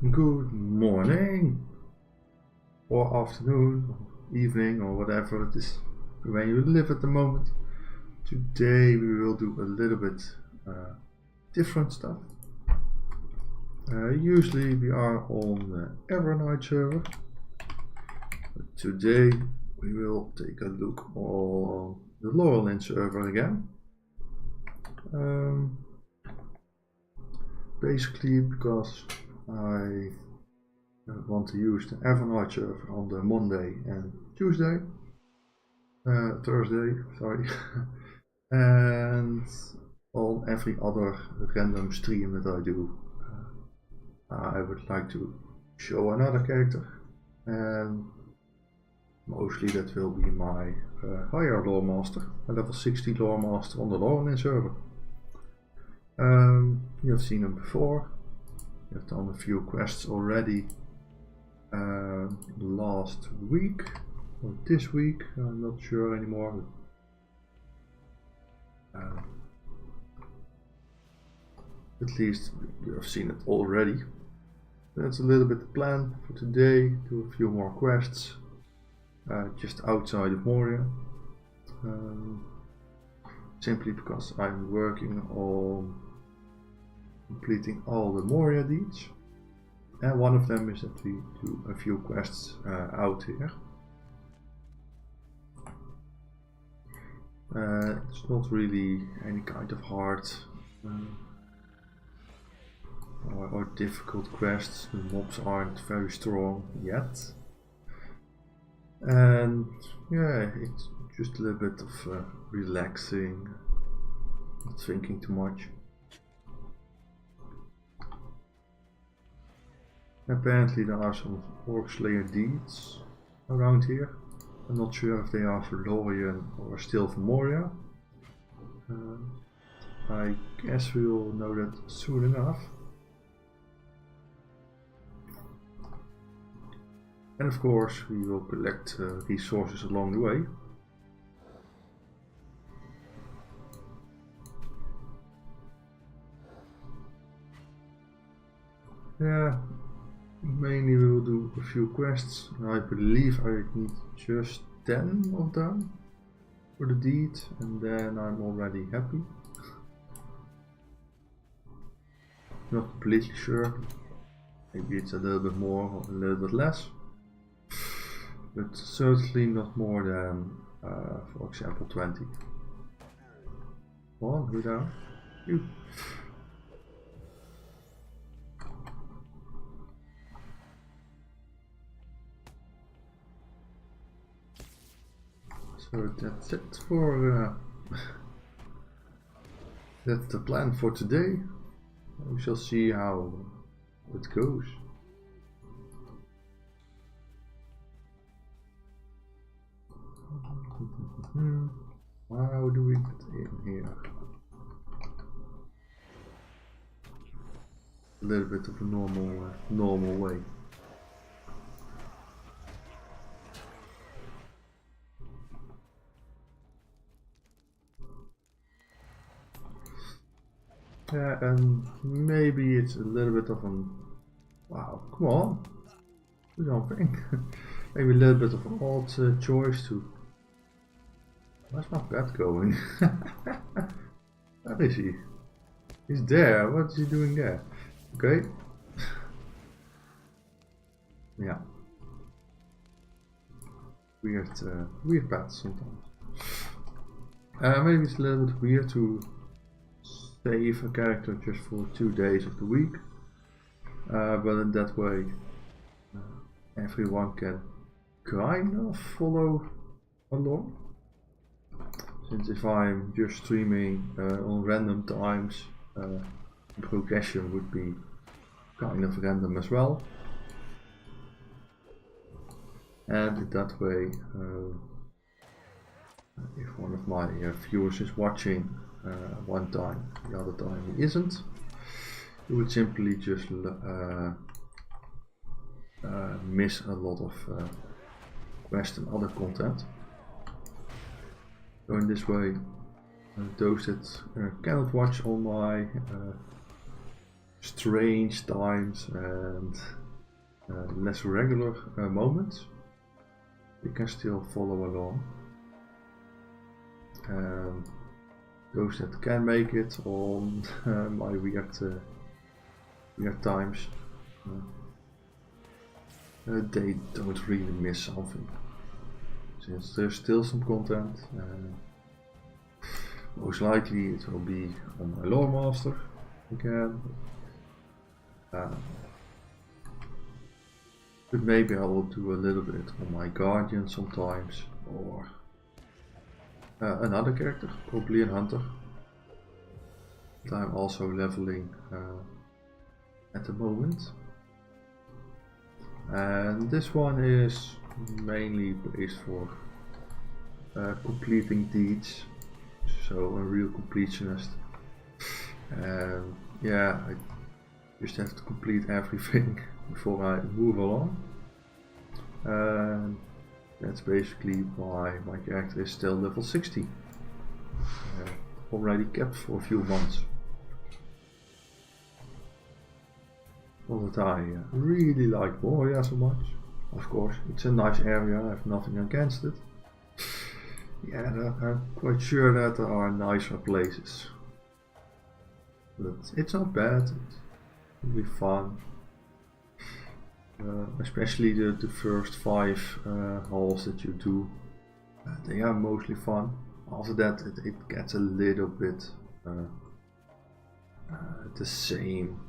Good morning, or afternoon, or evening, or whatever it is where you live at the moment. Today we will do a little bit different stuff. Usually we are on the Evernight server, but today we will take a look on the Laurelin server again. Basically because I want to use the Evernight server on the Monday and Tuesday, Thursday, sorry, and on every other random stream that I do. I would like to show another character, and mostly that will be my higher Loremaster, a level 60 Loremaster on the Laurelin server. You have seen him before. You have done a few quests already last week or this week, I'm not sure anymore. At least you have seen it already. That's a little bit the plan for today. Do a few more quests just outside of Moria. Simply because I'm working on completing all the Moria deeds, and one of them is that we do a few quests out here. It's not really any kind of hard or difficult quests. The mobs aren't very strong yet, and yeah, it's just a little bit of relaxing, not thinking too much. Apparently there are some Orc Slayer deeds around here. I'm not sure if they are for Laurelin or still for Moria. I guess we will know that soon enough. And of course we will collect resources along the way. Yeah. Mainly we will do a few quests. I believe I need just 10 of them for the deed, and then I'm already happy. Not completely sure. Maybe it's a little bit more or a little bit less. But certainly not more than, for example, 20. Come on, who down? You. So that's it for that's the plan for today. We shall see how it goes. How do we get in here? A little bit of a normal way. Yeah, and maybe it's a little bit of an... Wow, come on! Do something. Maybe a little bit of an odd choice to... Where's my pet going? Where is he? He's there, what is he doing there? Okay. Yeah. Weird pets sometimes. Maybe it's a little bit weird to save a character just for 2 days of the week, but in that way everyone can kind of follow along, since if I'm just streaming on random times, progression would be kind of random as well, and in that way if one of my viewers is watching one time, the other time he isn't, you would simply just miss a lot of quest and other content. So in this way, those that cannot watch all my strange times and less regular moments, you can still follow along. Those that can make it on my weird times, they don't really miss something, since there's still some content. Most likely it will be on my Loremaster again, but maybe I will do a little bit on my Guardian sometimes, or another character, probably a hunter, that I'm also leveling at the moment. And this one is mainly based for completing deeds, so a real completionist. And yeah, I just have to complete everything before I move along. And that's basically why my character is still level 60. Already kept for a few months. Not that I really like Moria so much. Of course, it's a nice area, I have nothing against it. Yeah, I'm quite sure that there are nicer places. But it's not bad, it'll be fun. Especially the first 5 halls that you do, they are mostly fun. After that it gets a little bit the same.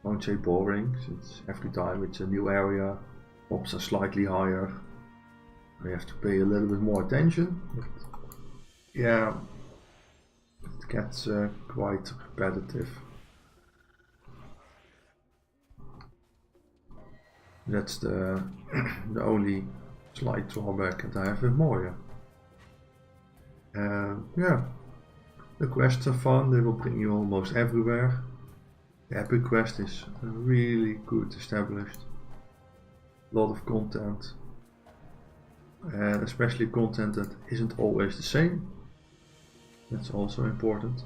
I won't say boring, since every time it's a new area, mobs are slightly higher. We have to pay a little bit more attention. But yeah, it gets quite repetitive. That's the only slight drawback that I have with Moria. Yeah, the quests are fun, they will bring you almost everywhere. The epic quest is really good established. A lot of content. And especially content that isn't always the same. That's also important.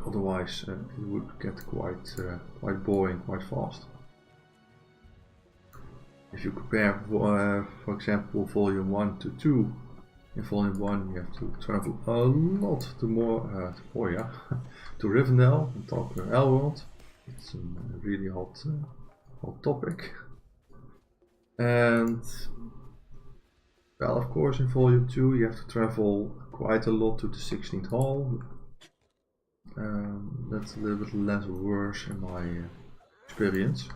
Otherwise it would get quite boring quite fast. If you compare for example volume 1 to 2, in volume 1 you have to travel a lot to Moria, to Rivendell and talk to Elrond. It's a really hot topic. And well, of course in volume 2 you have to travel quite a lot to the 16th hall. That's a little bit less worse in my experience.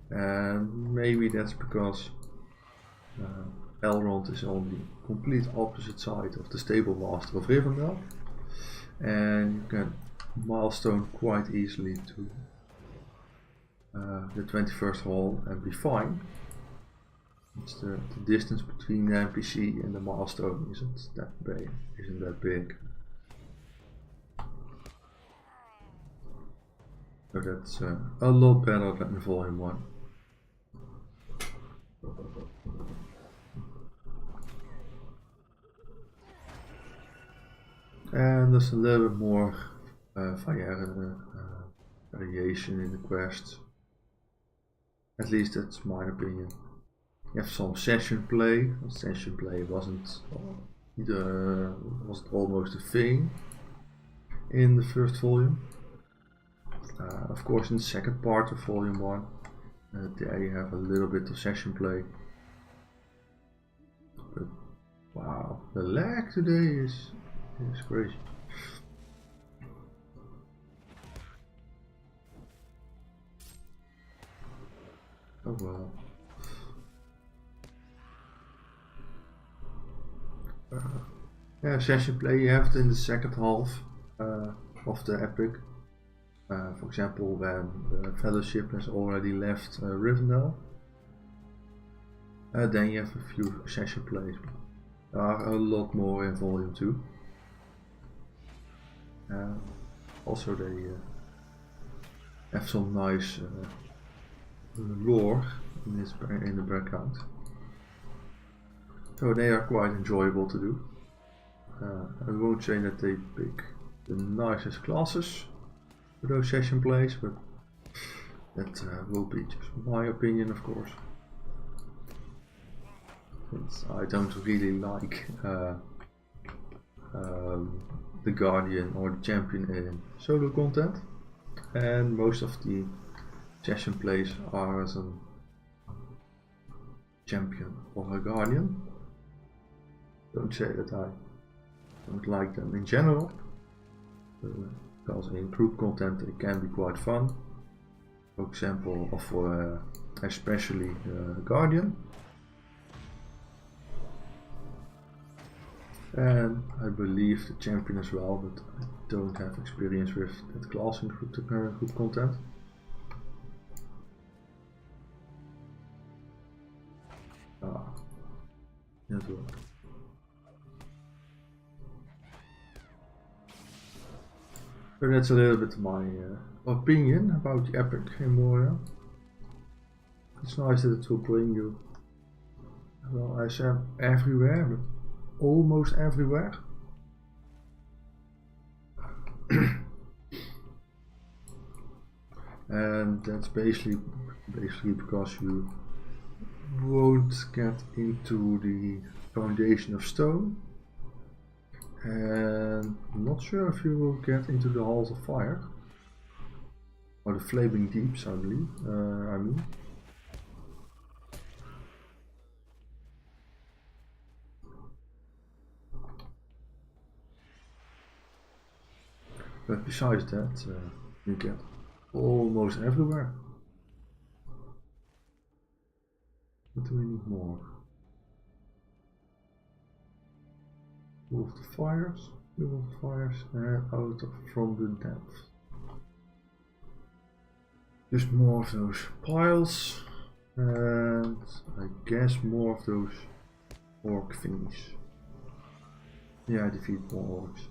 And maybe that's because Elrond is on the complete opposite side of the Stable Master of Rivendell, and you can milestone quite easily to the 21st hall and be fine. It's the distance between the NPC and the milestone isn't that big. So that's a lot better than volume 1. And there's a little bit more variation in the quests. At least that's my opinion. You have some session play. Session play wasn't almost a thing in the first volume. Of course, in the second part of volume 1, there you have a little bit of session play. But wow, the lag today is crazy. Oh well. Yeah, session play you have it in the second half of the epic. For example, when the Fellowship has already left Rivendell, then you have a few session plays. There are a lot more in volume 2. Also they have some nice lore in the background. So they are quite enjoyable to do. I won't say that they pick the nicest classes for those session plays, but that will be just my opinion, of course. Since I don't really like the Guardian or the Champion in solo content, and most of the session plays are as a Champion or a Guardian. Don't say that I don't like them in general, because in group content it can be quite fun. For example, for especially Guardian. And I believe the Champion as well, but I don't have experience with that class in group content. Network. So that's a little bit my opinion about the Epic in Moria. It's nice that it will bring you, well, I said everywhere, but almost everywhere. And that's basically because you won't get into the Foundation of Stone, and I'm not sure if you will get into the Halls of Fire or the Flaming Deeps, I believe. But besides that, you get almost everywhere. What do we need more? Move the fires, and out from the depth. Just more of those piles, and I guess more of those orc thingies. Yeah, defeat more orcs.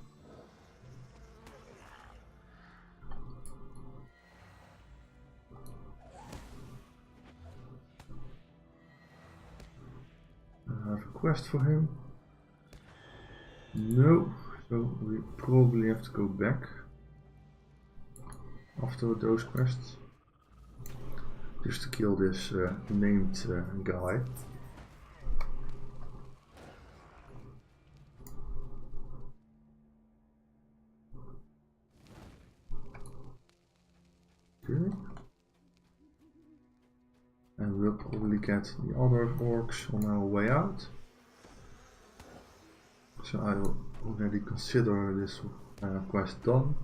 I have a quest for him. No, so we probably have to go back after those quests just to kill this named guy. Okay. And we'll probably get the other orcs on our way out. So I will already consider this quest done.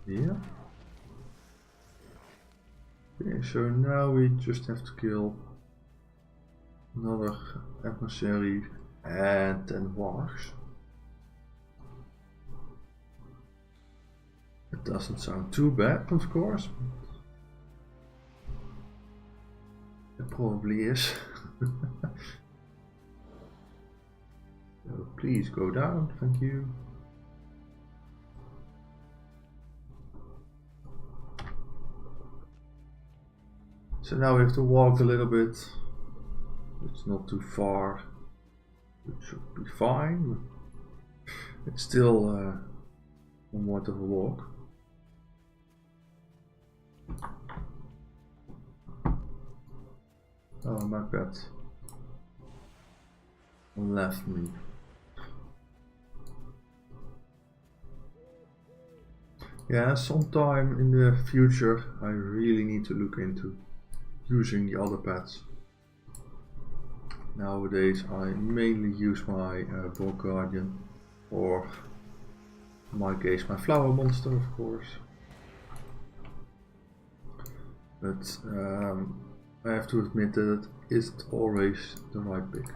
Yeah. Okay, so now we just have to kill another adversary and 10 wargs. It doesn't sound too bad, of course. It probably is. So please go down, thank you. So now we have to walk a little bit. It's not too far. It should be fine. It's still somewhat of a walk. Oh, my pet left me. Yeah, sometime in the future I really need to look into using the other pets. Nowadays I mainly use my Bog Guardian, or in my case my Flower Monster, of course. But I have to admit that it isn't always the right pick.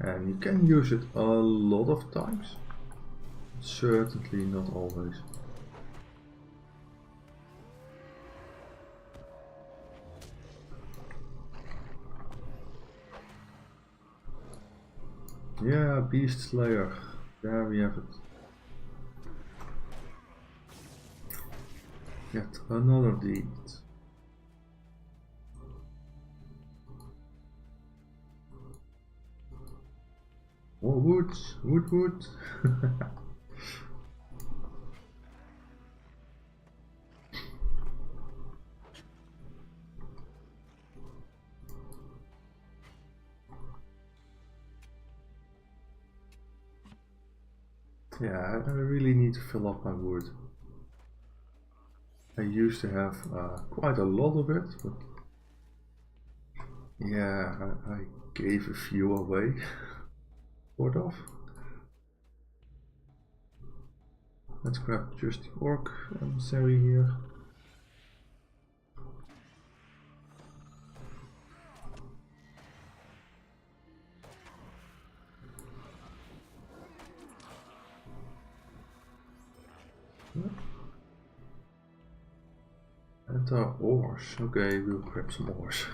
And you can use it a lot of times. certainly not always. Yeah, Beast Slayer. There we have it. Yet another deed. More wood, wood. Yeah, I really need to fill up my wood. I used to have quite a lot of it, but yeah, I gave a few away, sort of. Let's grab just the orc emissary here. And ores. Okay, we'll grab some ores.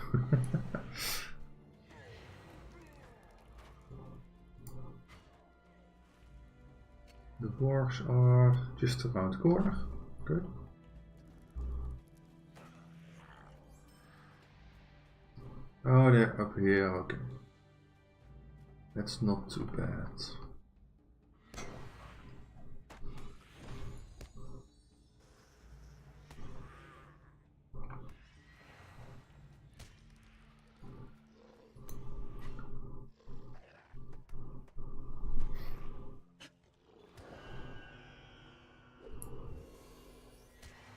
The dwarves are just around the corner. Good. Oh, they're up here. Okay. That's not too bad.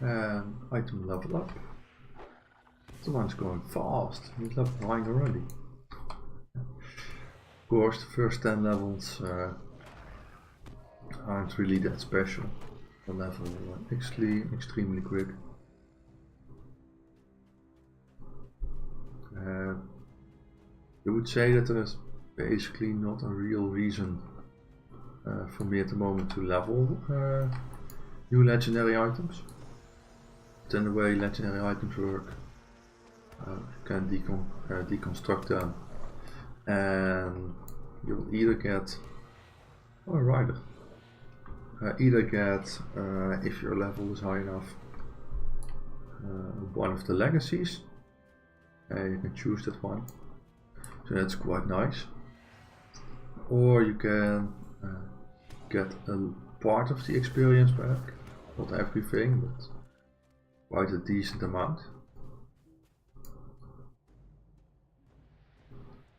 And item level up. The one's going fast. He's level 9 already. Of course, the first 10 levels aren't really that special. The level extremely quick. You would say that there is basically not a real reason for me at the moment to level new legendary items. But in the way legendary items work, you can deconstruct them, and you'll either get if your level is high enough, one of the legacies. You can choose that one, so that's quite nice. Or you can get a part of the experience back, not everything, but quite a decent amount.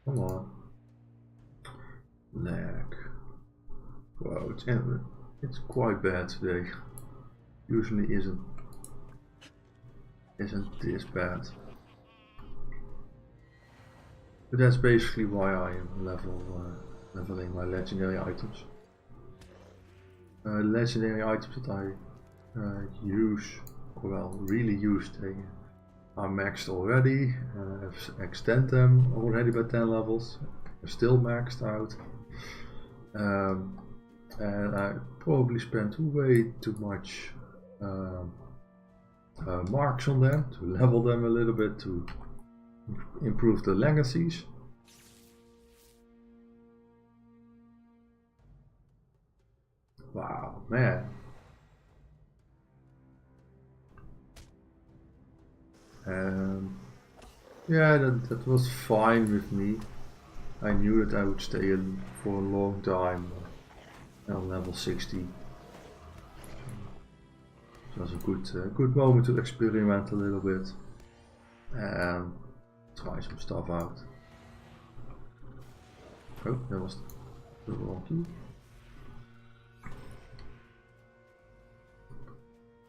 Come on. Lag. Wow, it's quite bad today. Usually isn't this bad. But that's basically why I am leveling my legendary items. Legendary items that I really use, they are maxed already. I've extended them already by 10 levels. They're still maxed out. And I probably spent way too much marks on them to level them a little bit to improve the legacies. Wow, man. Yeah, that was fine with me. I knew that I would stay in for a long time on level 60. It was a good moment to experiment a little bit and try some stuff out. Oh, that was the wrong key.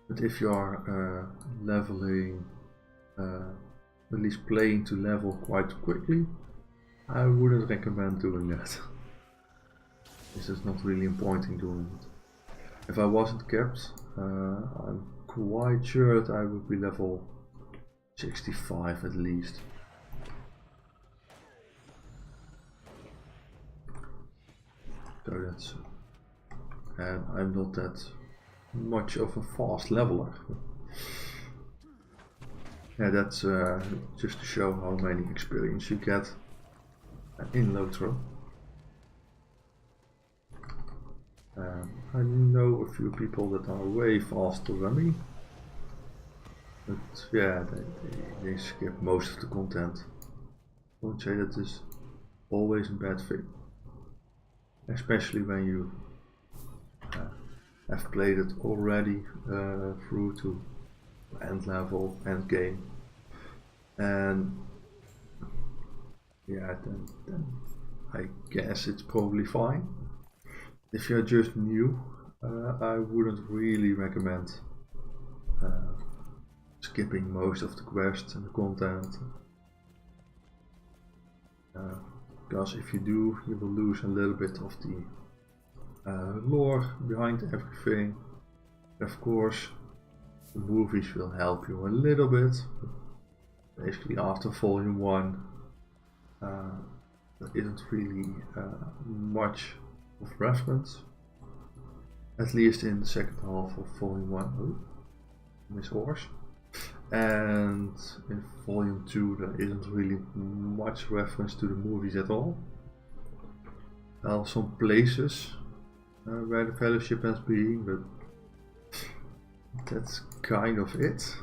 But if you are leveling, at least playing to level quite quickly, I wouldn't recommend doing that. This is not really a point in doing it. If I wasn't kept, I'm quite sure that I would be level 65 at least. So and I'm not that much of a fast leveler. Yeah, that's just to show how many experience you get in LOTRO. I know a few people that are way faster than me, but yeah, they skip most of the content. I won't say that is always a bad thing, especially when you have played it already through to end level, end game, and yeah, then I guess it's probably fine. If you're just new, I wouldn't really recommend skipping most of the quests and the content, because if you do, you will lose a little bit of the lore behind everything. Of course, the movies will help you a little bit. Basically, after volume 1, there isn't really much of reference, at least in the second half of volume 1. Oh, Miss Horse. And in volume 2 there isn't really much reference to the movies at all. Well, some places where the Fellowship has been, but that's kind of it.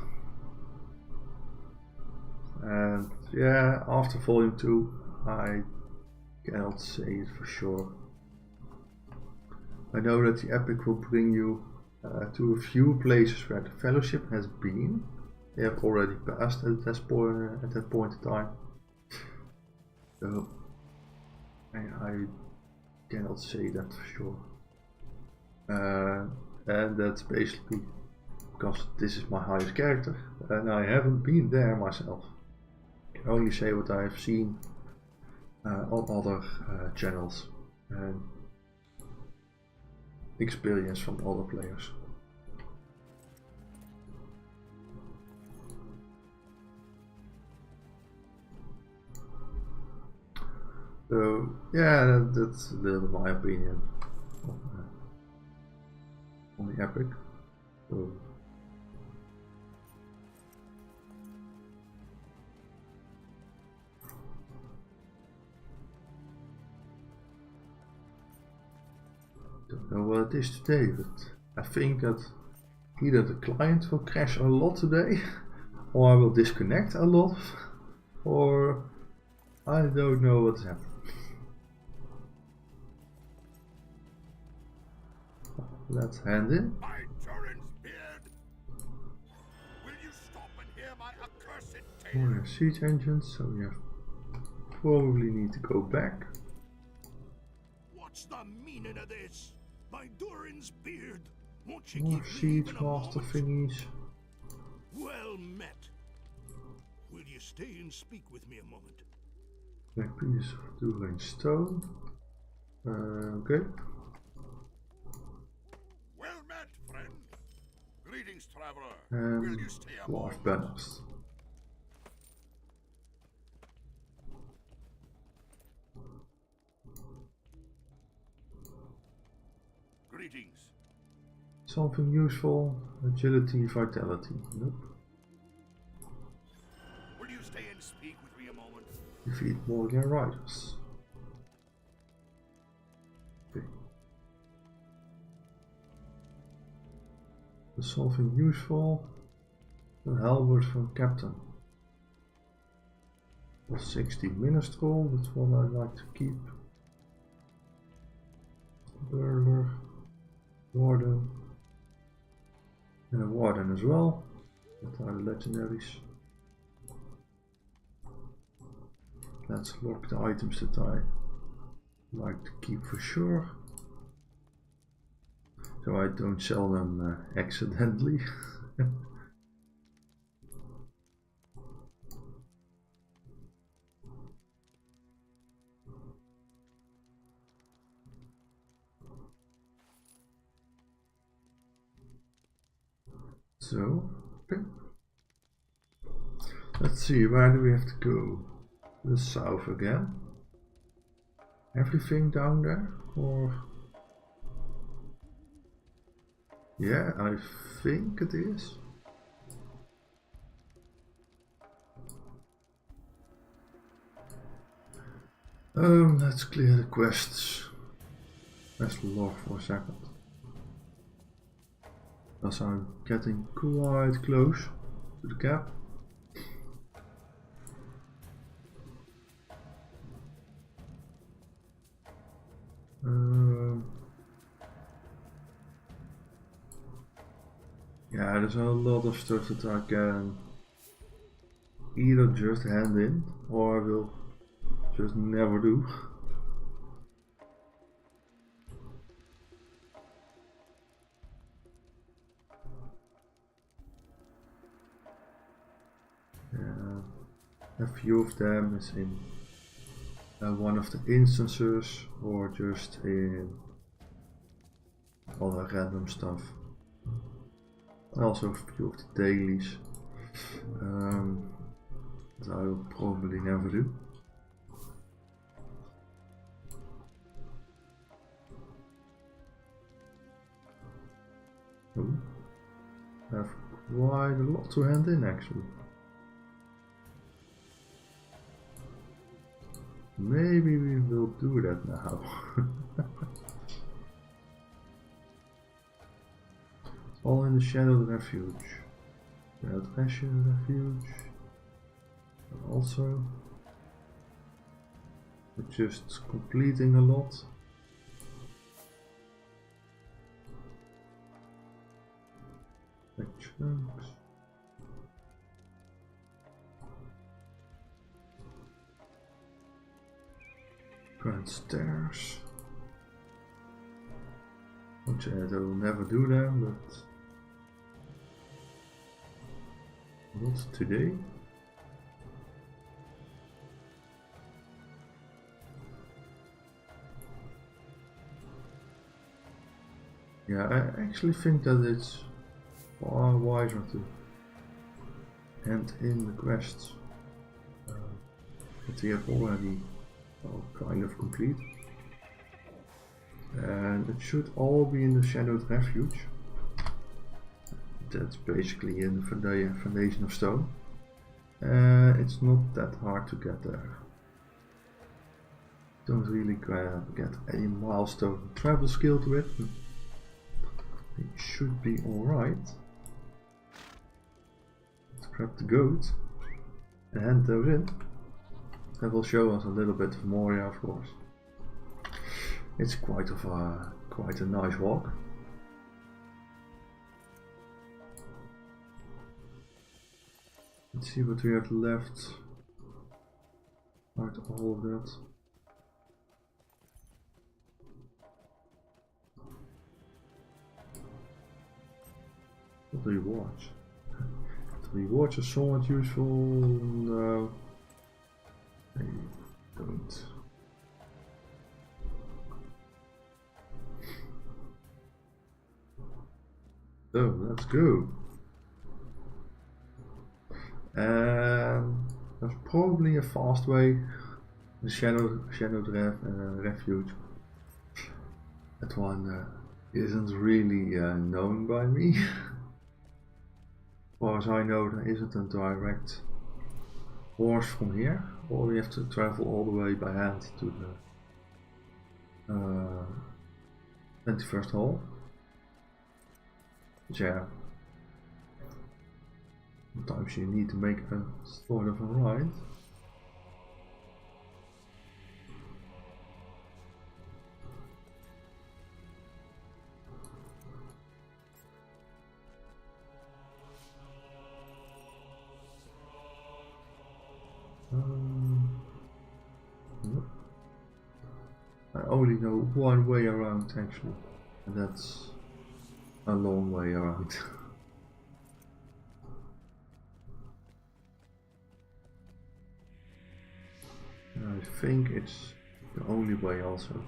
And yeah, after volume 2 I cannot say it for sure. I know that the epic will bring you to a few places where the Fellowship has been. They have already passed at that point in time. So I cannot say that for sure. And that's basically because this is my highest character and I haven't been there myself. I can only say what I have seen on other channels and experience from other players. So yeah, that's a little bit my opinion on the epic. So, don't know what it is today, but I think that either the client will crash a lot today, or I will disconnect a lot, or I don't know what's happening. Let's hand in. My Turin's beard! Will you stop and hear my accursed tale? More siege engines, so we probably need to go back. What's the meaning of this? My Durin's beard! Won't you More give me siege even a master moment? thingies. Well met. Will you stay and speak with me a moment? Black piece of Durin stone. Okay. Well met, friend. Greetings, traveler. Will you stay a Dwarf moment? banners. Greetings. Something useful. Agility, vitality. Nope. Will you stay and speak with me a moment? Defeat Morgan Riders. Okay. There's something useful. A halberd from Captain. A 60 minstrel, that's one I'd like to keep. Burler. Warden. And a Warden as well. That are the legendaries. Let's lock the items that I like to keep for sure, so I don't sell them accidentally. So, okay. Let's see, where do we have to go? The south again? Everything down there? Or Yeah, I think it is. Let's clear the quests. Let's log for a second. Because I'm getting quite close to the cap. Yeah, there's a lot of stuff that I can either just hand in or I will just never do. A few of them is in one of the instances or just in other random stuff. Also a few of the dailies that I will probably never do. Oh, I have quite a lot to hand in actually. Maybe we will do that now. It's all in the Shadowed Refuge. Shadowed Refuge. And also, we're just completing a lot. Like chunks. Grand stairs. Which I will never do them, but not today. Yeah, I actually think that it's far wiser to hand in the quests that we have already kind of complete. And it should all be in the Shadowed Refuge. That's basically in the Foundation of Stone. It's not that hard to get there. Don't really get any milestone travel skill to it. It should be alright. Let's grab the goat and hand those in. That will show us a little bit of Moria, of course. It's quite a nice walk. Let's see what we have left. Out all of that. The rewards. The rewards are somewhat useful. No, they don't. So let's go. And there's probably a fast way. The Shadowed Refuge. That one isn't really known by me. As far as I know, there isn't a direct horse from here, or we have to travel all the way by hand to the 21st hall. But yeah, sometimes you need to make a sort of a ride. I only know one way around actually, and that's a long way around. I think it's the only way also.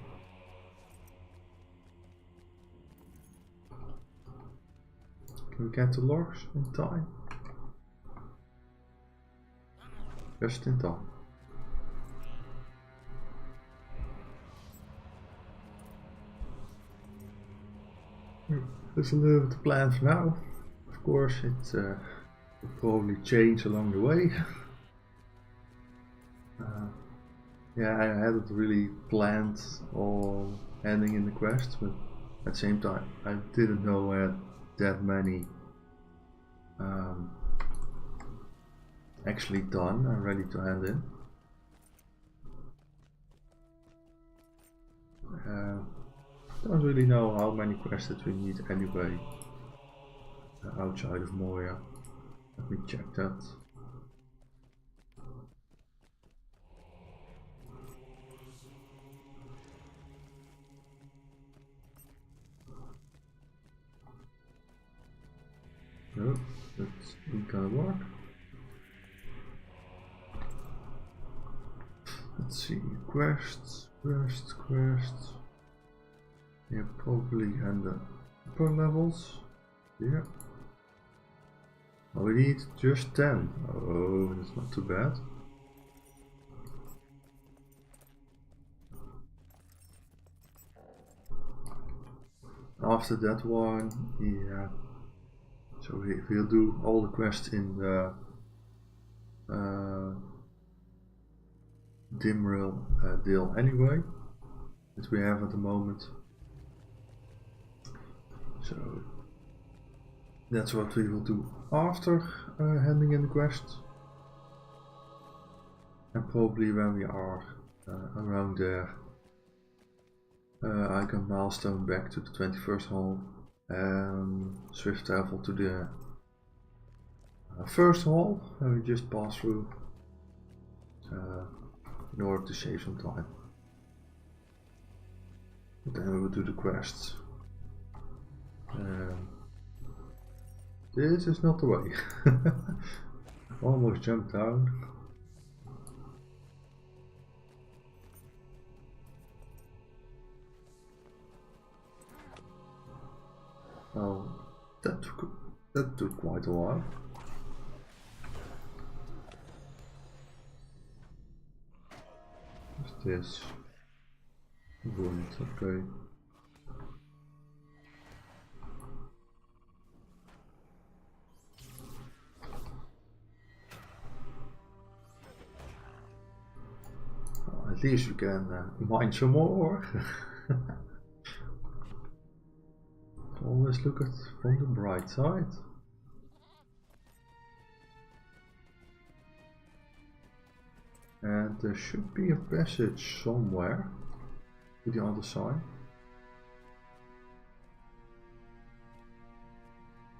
Can we get the logs in time? Just in time. That's a little bit the plan for now. Of course, it will probably change along the way. Yeah, I hadn't really planned on ending in the quest, but at the same time, I didn't know I had that many actually done and ready to hand in. Don't really know how many quests that we need anyway outside of Moria. Let me check that. No, that's not gonna work. Let's see, quests. Yeah, probably and the upper levels. Yeah. Oh, we need just 10. Oh, that's not too bad. After that one, yeah. So we'll do all the quests in the Dimrail deal anyway, that we have at the moment. So that's what we will do after handing in the quest. And probably when we are around there, I can milestone back to the 21st hall and swift travel to the first hall, and we just pass through in order to save some time. But then we will do the quests. This is not the way. Almost jumped down. Oh, that took quite a while. What's this? Wound, okay. Well, at least we can mine some more. Always look at from the bright side. And there should be a passage somewhere to the other side.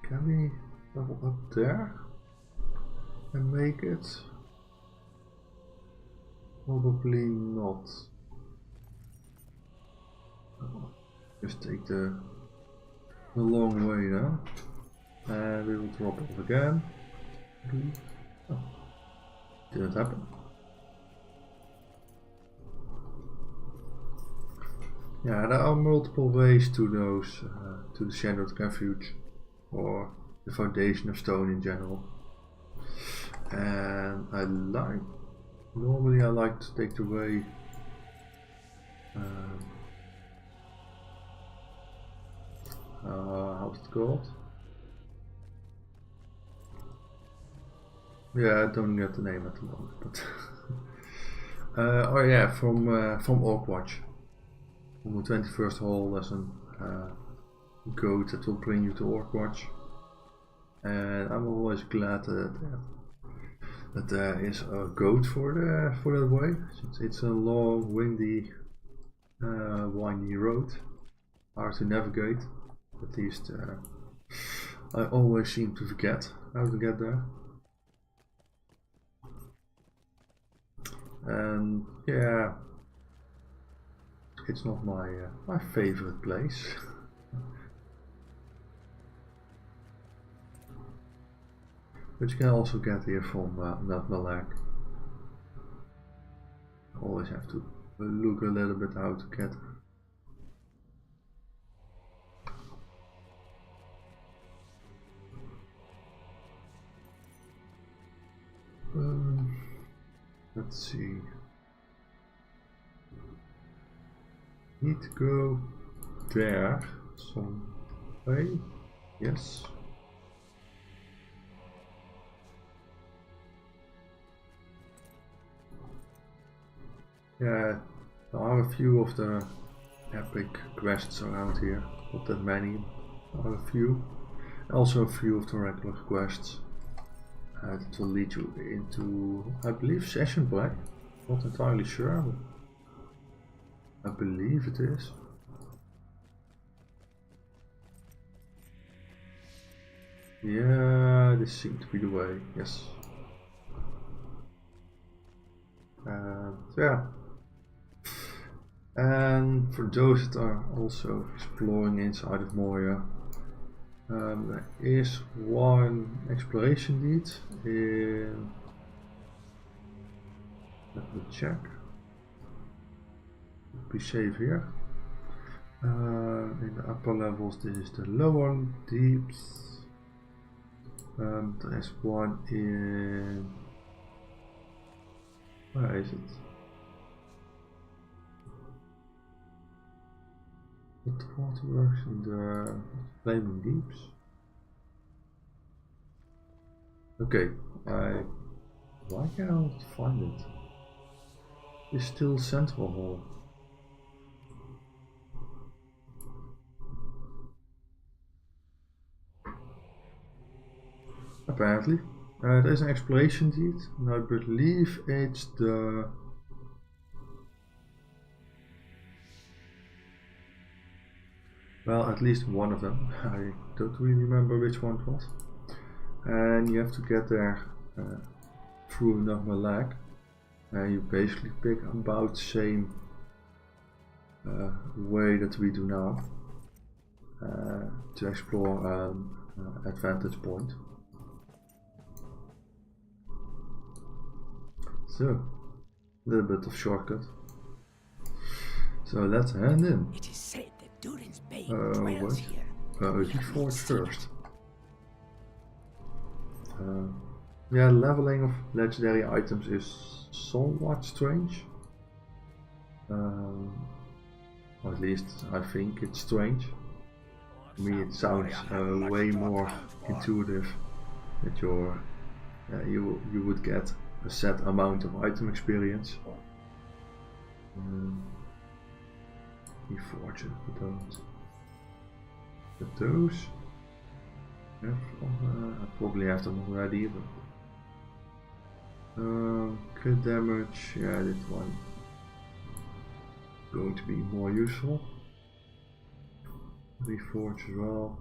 Can we level up there and make it? Probably not. Just take the long way now. And we will drop off again. Oh, didn't happen. Yeah, there are multiple ways to those, to the Shadowed Refuge, or the Foundation of Stone in general. And normally I like to take the way how's it called? Yeah, I don't get the name at the moment, but oh yeah, from Orkwatch. On the 21st hall there's a goat that will bring you to Orkwatch, and I'm always glad that there is a goat for that way. It's a long, windy, windy road, hard to navigate. At least I always seem to forget how to get there. And yeah, it's not my favorite place. But you can also get here from Nutmelag. Always have to look a little bit how to get there. Let's see. Need to go there. way. Yes. Yeah, there are a few of the epic quests around here. Not that many, there are a few. Also a few of the regular quests that will lead you into, I believe, Session Break. Not entirely sure, but I believe it is. Yeah, this seems to be the way, yes. Yeah. And for those that are also exploring inside of Moria, there is one exploration lead in, let me check, be safe here. In the upper levels this is the lower deeps. There is one in, where is it? The waterworks in the flaming deeps. Okay, why can't I not find it? It's still Central Hall. Apparently. There's an exploration deed, and I believe it's the... well, at least one of them. I don't really remember which one it was. And you have to get there through another lag. And you basically pick about the same way that we do now to explore an advantage point. So, a little bit of shortcut. So let's hand in. It is said that Durin's Bane dwells here. Reforge first. Yeah, leveling of legendary items is somewhat strange. Or at least I think it's strange. To me it sounds way more intuitive that you would get a set amount of item experience. Reforge, we don't. But those, I probably have them already, but crit damage, yeah, this one going to be more useful. Reforge as well.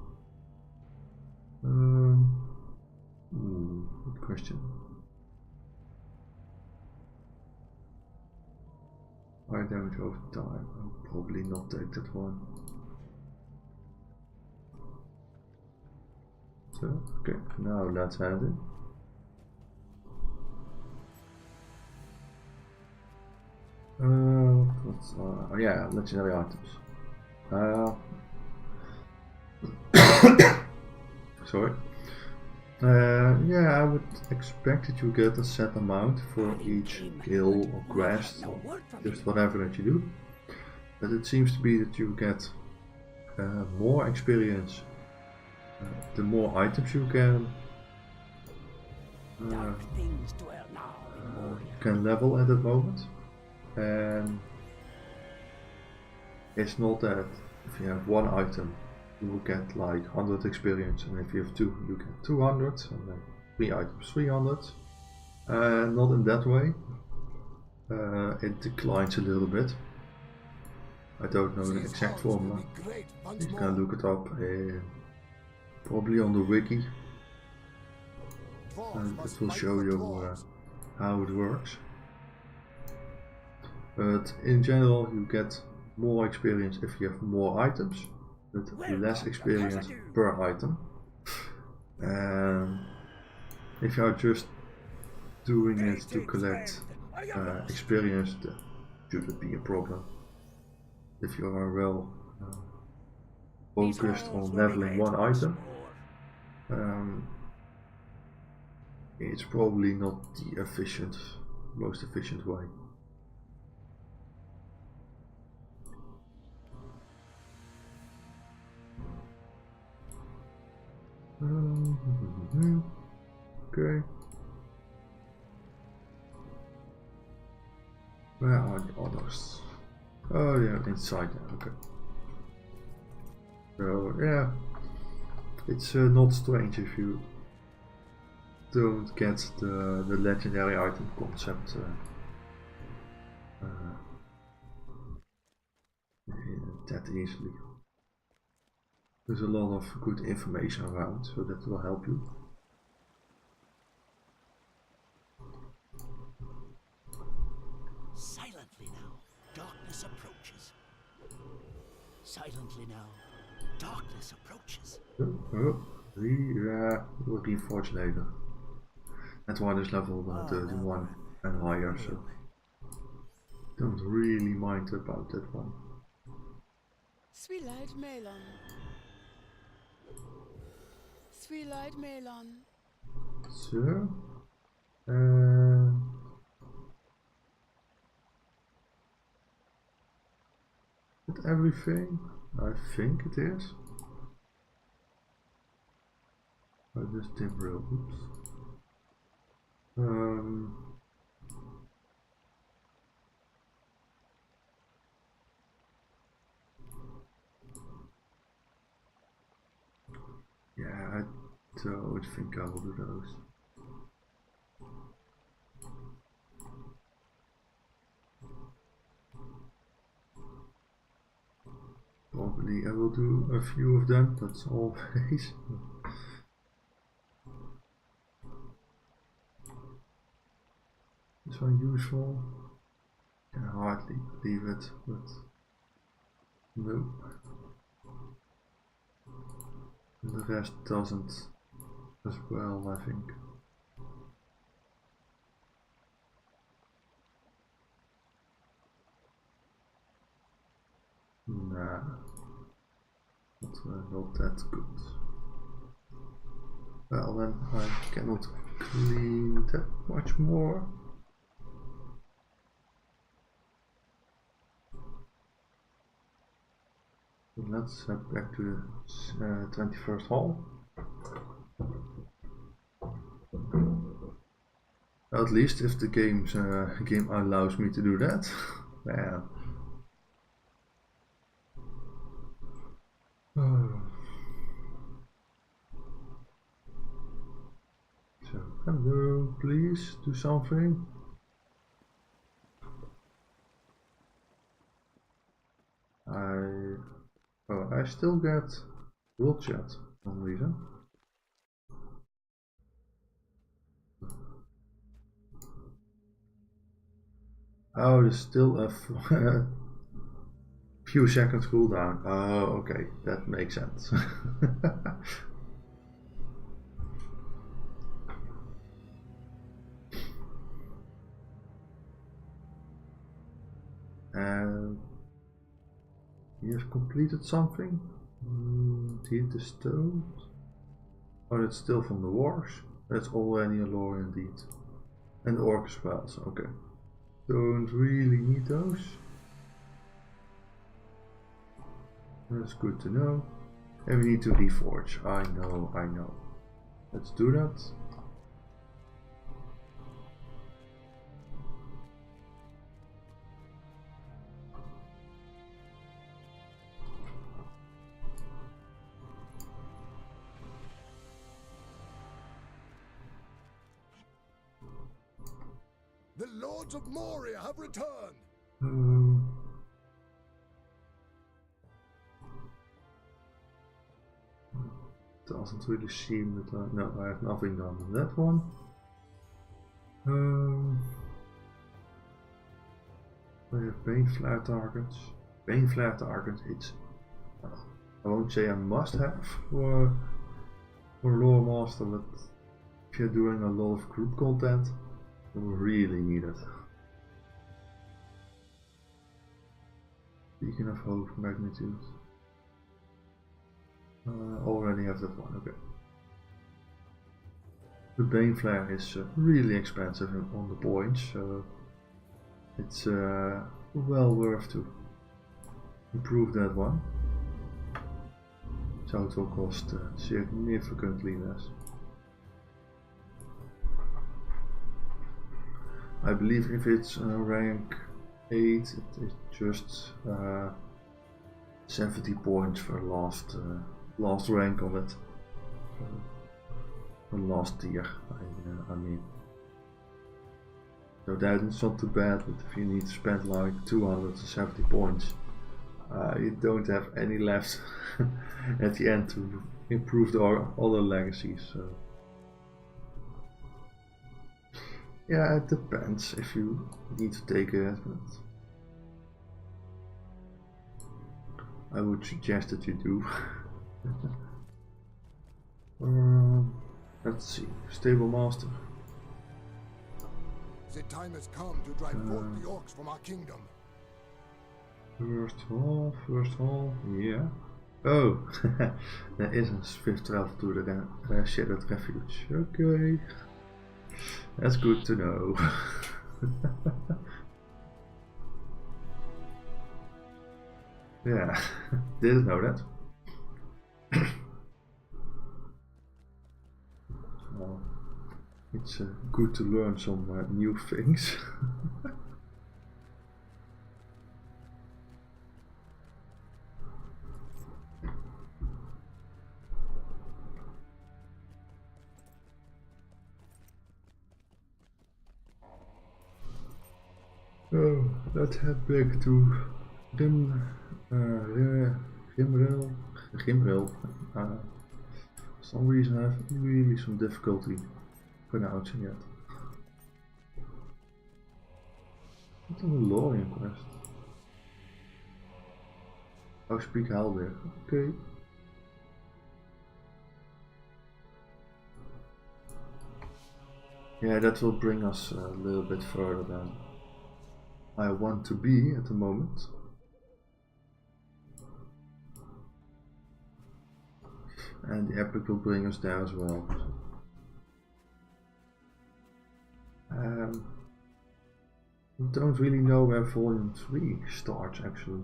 Good question. High damage over time. I'll probably not take that one. So, okay, now let's hand in. Yeah, legendary items. Sorry. Yeah, I would expect that you get a set amount for each kill or quest, or just whatever that you do. But it seems to be that you get more experience the more items you can level at that moment. And it's not that if you have one item you will get like 100 experience, and if you have two you get 200, and then 3 items 300. Not in that way. It declines a little bit. I don't know the exact formula. You can look it up probably on the wiki, and it will show you how it works. But in general you get more experience if you have more items, but less experience per item. And if you are just doing it to collect experience, that shouldn't be a problem. If you are well focused on leveling one item, it's probably not the most efficient way. Okay. Where are the others? Oh, yeah, inside there. Okay. So yeah, it's not strange if you don't get the legendary item concept that easily. There's a lot of good information around, so that will help you. Silently now, darkness approaches. Silently now, darkness approaches. We'll reforge later. That one is level 31 and higher, so don't really mind about that one. Sweet-eyed melon. Sweet-eyed melon. So, with everything, I think it is. I just did real. Oops. Yeah, I don't think I will do those. Probably I will do a few of them, that's always. This one useful. Can hardly believe it, but no. And the rest doesn't as well, I think. Nah, not that good. Well then, I cannot clean that much more. Let's head back to the 21st hall. At least if the game allows me to do that. Man. So, hello, please do something. I still get world chat for some reason. Oh, there's still a few seconds cooldown. Oh, okay, that makes sense. And you have completed something. Heat the stone. Oh, that's still from the wars. That's already a lore indeed. And orc as well, so okay. Don't really need those. That's good to know. And we need to reforge. I know. Let's do that. The Lords of Moria have returned! Doesn't really seem that no, I have nothing done on that one. I have Bane Flare targets. Bane Flare targets, it's I won't say a must have for Loremaster, but if you're doing a lot of group content, you really need it. Beacon of Hope magnitude. Already have that one, okay. The Bane Flare is really expensive on the points, so it's well worth to improve that one. So it will cost significantly less. I believe if it's rank 8, it is just 70 points for last rank on it. The last tier, I mean. So that is not too bad, but if you need to spend like 270 points, you don't have any left at the end to improve the other legacies. So. Yeah, it depends if you need to take it, but I would suggest that you do. Let's see, Stable Master. The time has come to drive forth the orcs from our kingdom. First hall, yeah. Oh, there is a swift travel to the Shattered Refuge. Okay, that's good to know. Yeah, didn't know that. Well, it's good to learn some new things. Oh, let's head back to Gimrel. For some reason I have really some difficulty pronouncing it. What a Laurelin quest. Oh, speak Haldir. Okay. Yeah, that will bring us a little bit further than I want to be at the moment. And the epic will bring us there as well. Don't really know where volume 3 starts actually.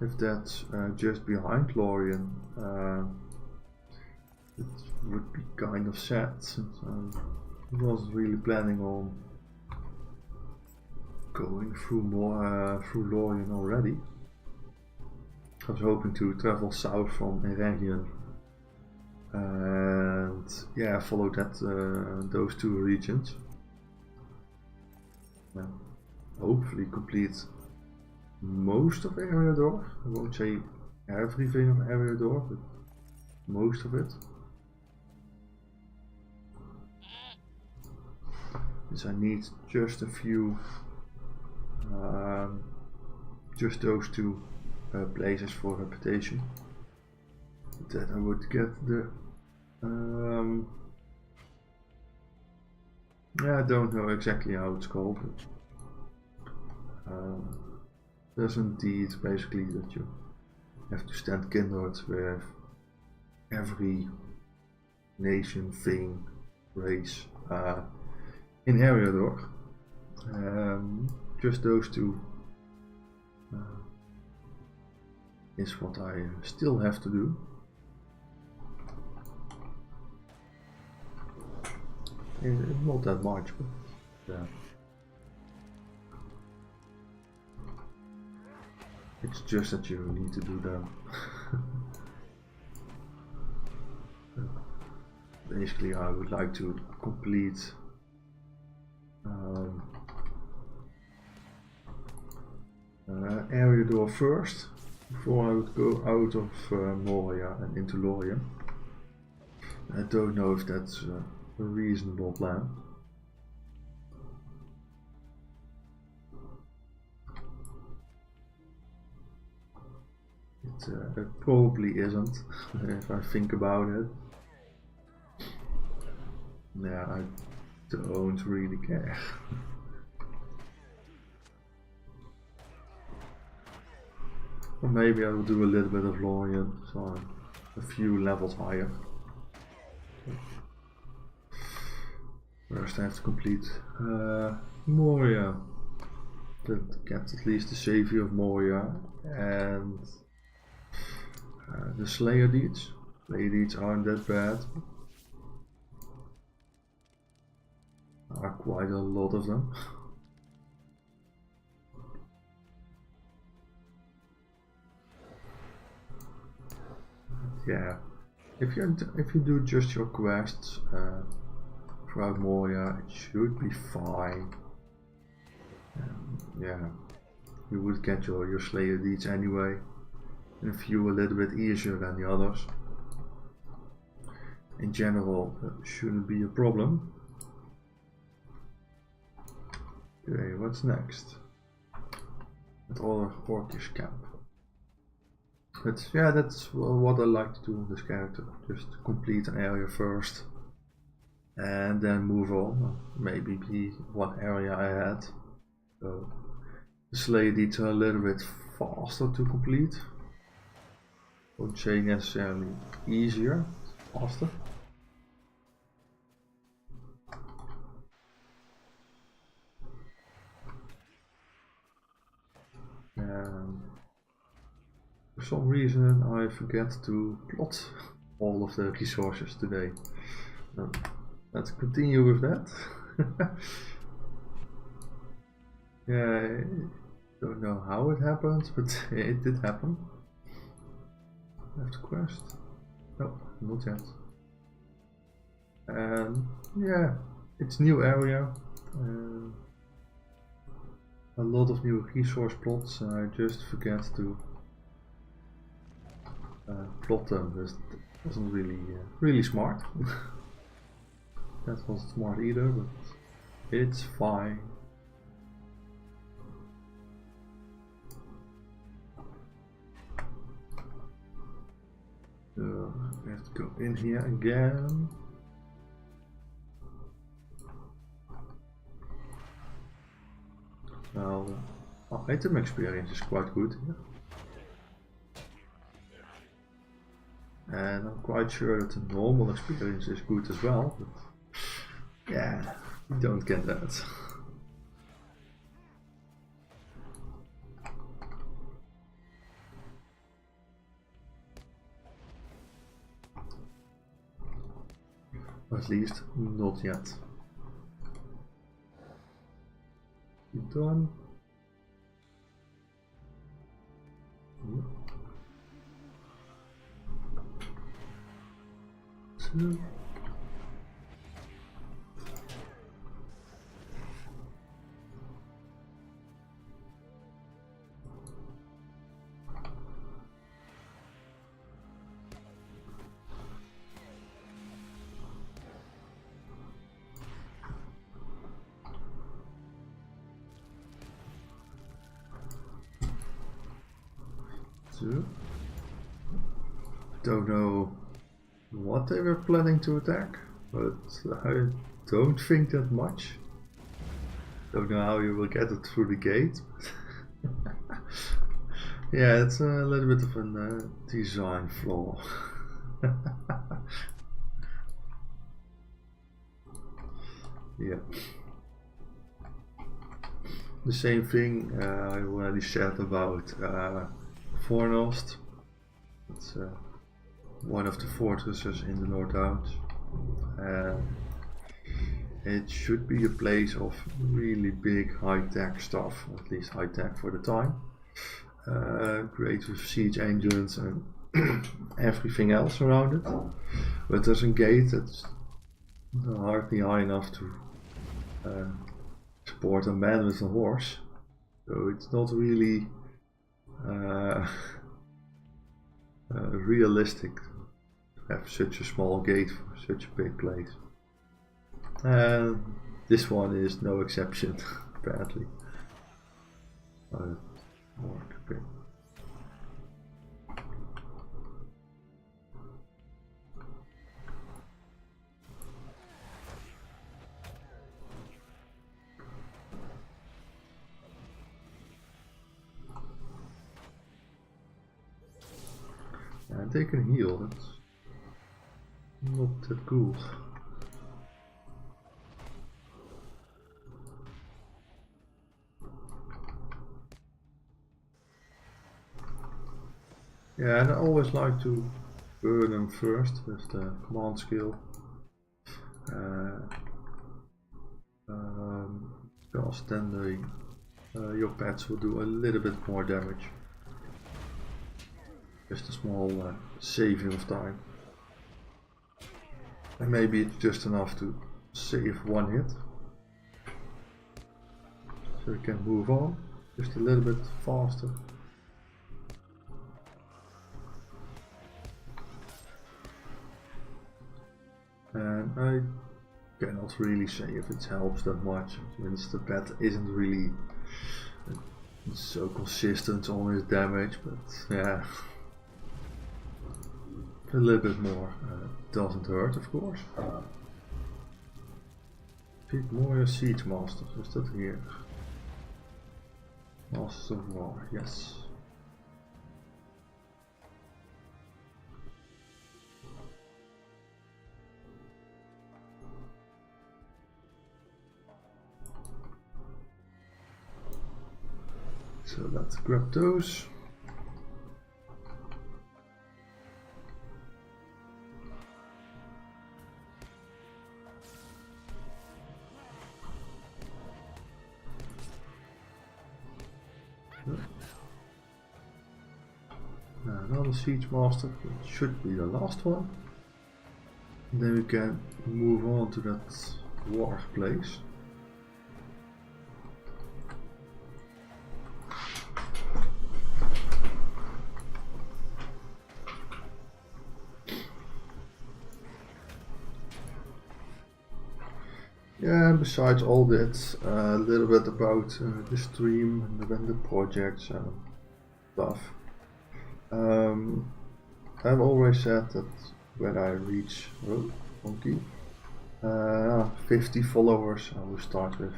If that's just behind Lorien, it would be kind of sad, since I wasn't really planning on going through more through Lorien already. I was hoping to travel south from Eregion and yeah, follow that those two regions. Hopefully complete most of Eriador. I won't say everything of Eriador, but most of it. Because I need just a few, just those two places for reputation. That I would get the. Yeah, I don't know exactly how it's called. But, there's indeed basically that you have to stand kindred with every nation, thing, race in Eriador. Just those two is what I still have to do. Not that much, but yeah. It's just that you need to do them. Basically, I would like to complete Eriador first, before I would go out of Moria and into Lorien. I don't know if that's a reasonable plan. It probably isn't, if I think about it. Yeah, I don't really care. Or maybe I will do a little bit of Lorien, so I'm a few levels higher. First I have to complete Moria, to get at least the Savior of Moria and the Slayer deeds. Slayer deeds aren't that bad. are quite a lot of them. Yeah, if you do just your quests throughout Moria, it should be fine. Yeah, you would get your Slayer deeds anyway, and a few a little bit easier than the others. In general, shouldn't be a problem. Okay, what's next? Another Orcish camp. But yeah, that's what I like to do with this character. Just complete an area first and then move on. Maybe be what area I had. So the Slayer deeds are a little bit faster to complete. I wouldn't say necessarily easier, faster. For some reason I forget to plot all of the resources today. Let's continue with that. Yeah, I don't know how it happened, but it did happen. Left quest? No, not yet. And yeah, it's new area. A lot of new resource plots, and I just forget to plot them. That wasn't really smart. That wasn't smart either, but it's fine. So we have to go in here again. Well, item experience is quite good here. And I'm quite sure that the normal experience is good as well, but yeah, you don't get that. At least not yet. You done? Yep. Two. Don't know what they were planning to attack, but I don't think that much. Don't know how you will get it through the gate. Yeah, it's a little bit of a design flaw. Yeah. The same thing I already said about Fornost. It's one of the fortresses in the North Downs. It should be a place of really big high-tech stuff, at least high-tech for the time. Great with siege engines and everything else around it. But there's a gate that's hardly high enough to support a man with a horse. So it's not really realistic to have such a small gate for such a big place. And this one is no exception, apparently. Okay. And they can heal, that's not that cool. Yeah, and I always like to burn them first with the command skill. because then your pets will do a little bit more damage. Just a small saving of time. And maybe it's just enough to save one hit. So we can move on just a little bit faster. And I cannot really say if it helps that much, since the pet isn't really so consistent on his damage, but yeah, a little bit more doesn't hurt, of course. Feed more Siege Masters, is that here? Masters of War, yes. So let's grab those. Another Siege Master, it should be the last one. And then we can move on to that war place. Yeah, and besides all that, a little bit about the stream and the projects and stuff. I've always said that when I reach 50 followers, I will start with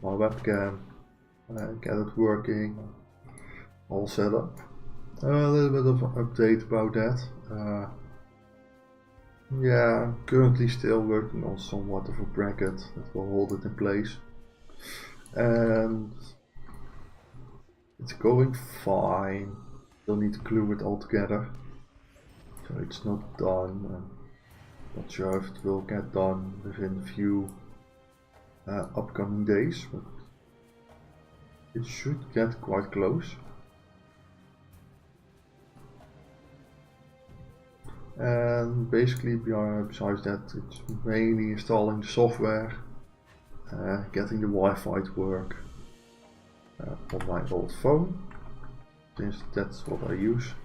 my webcam, get it working, all set up. A little bit of an update about that. Yeah, I'm currently still working on somewhat of a bracket that will hold it in place. And it's going fine. Still need to glue it all together. So it's not done. I'm not sure if it will get done within a few upcoming days, but it should get quite close. And basically besides that, it's mainly installing the software, getting the Wi-Fi to work on my old phone, since that's what I use.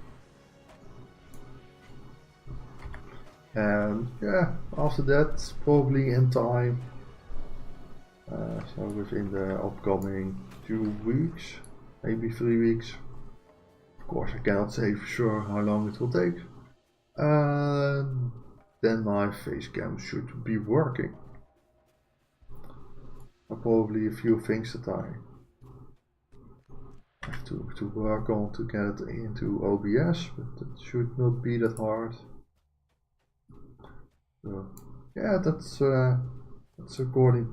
And yeah, after that, probably in time, so within the upcoming 2 weeks, maybe 3 weeks. Of course, I cannot say for sure how long it will take. Then my face cam should be working. Probably a few things that I have to work on to get it into OBS, but it should not be that hard. So yeah, that's going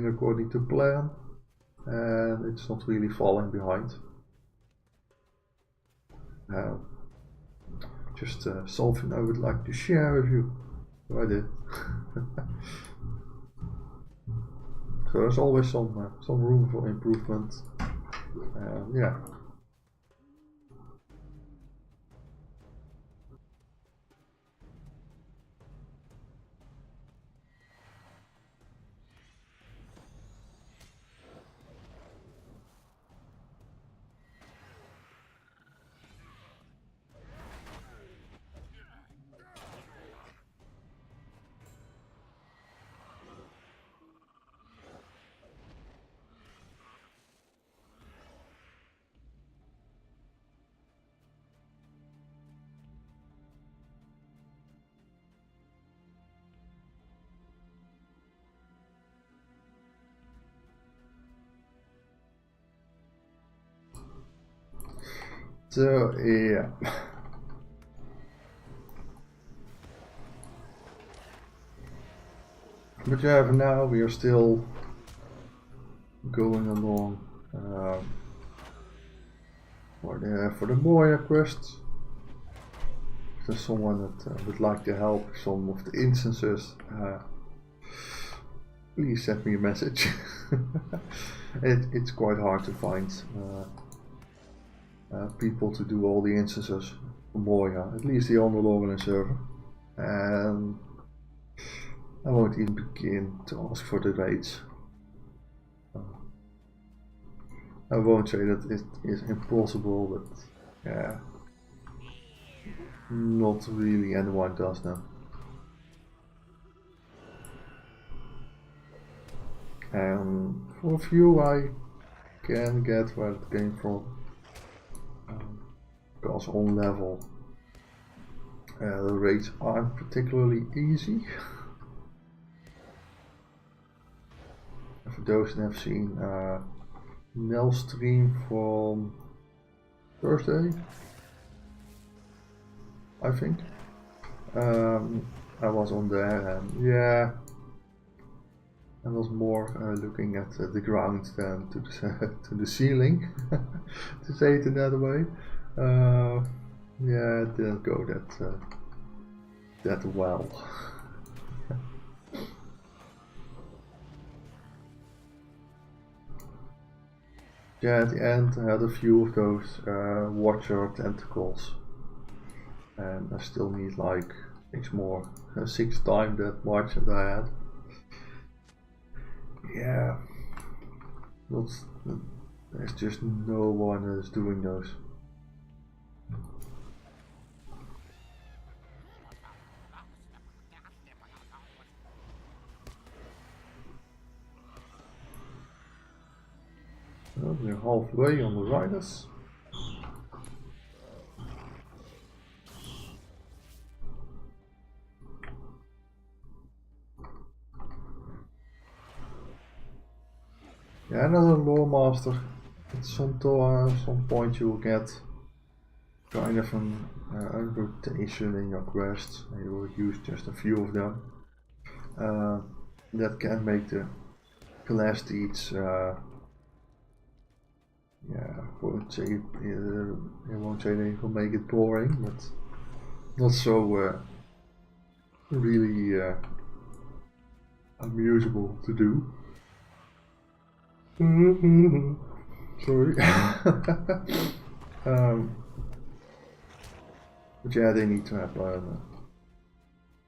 according to plan, and it's not really falling behind. Just something I would like to share with you. So I did. So there's always some room for improvement. Yeah. So yeah. But yeah, for now we are still going along for the Moya quests. If there's someone that would like to help some of the instances, please send me a message. It's quite hard to find people to do all the instances for Moria, at least here on the Laurelin server. And I won't even begin to ask for the rates. I won't say that it is impossible, but yeah, not really anyone does now. And for a few I can get where it came from, because on level the rates aren't particularly easy. For those that have seen Nell's stream from Thursday, I think, I was on there, and yeah, I was more looking at the ground than to the, to the ceiling, to say it another way. Yeah, it didn't go that well. Yeah, at the end I had a few of those watcher tentacles, and I still need like 6 more, 6 times that much that I had. Yeah, there's just no one that's doing those. Well, we're halfway on the riders. Yeah, another Loremaster. At some point you will get kind of a rotation in your quests, and you will use just a few of them. That can make the class deeds, yeah, I won't say they will make it boring, but not so really amusable to do. Sorry. But yeah, they need to have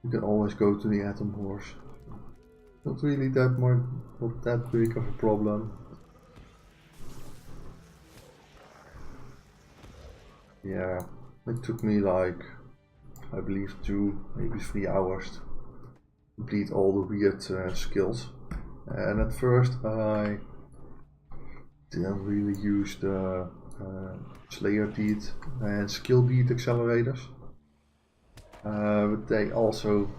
you can always go to the Atom Horse. Not really not that big of a problem. Yeah, it took me like, I believe 2, maybe 3 hours to complete all the weird skills. And at first I didn't really use the Slayer deed and skill deed accelerators, but they also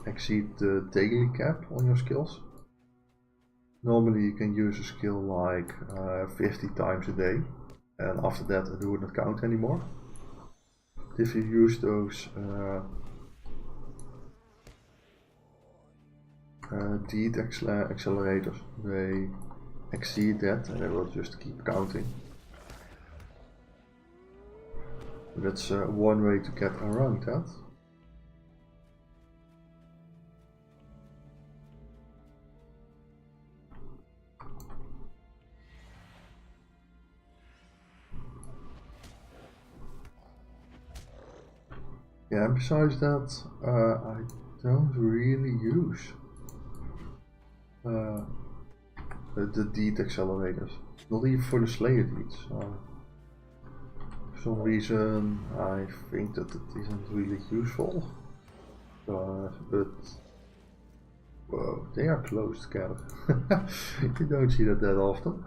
exceed the daily cap on your skills. Normally you can use a skill like 50 times a day, and after that it would not count anymore. If you use those deed accelerators, they exceed that and they will just keep counting. That's one way to get around that. Yeah, and besides that, I don't really use the deed accelerators, not even for the Slayer deeds. For some reason I think that it isn't really useful, but whoa, they are close together. You don't see that often.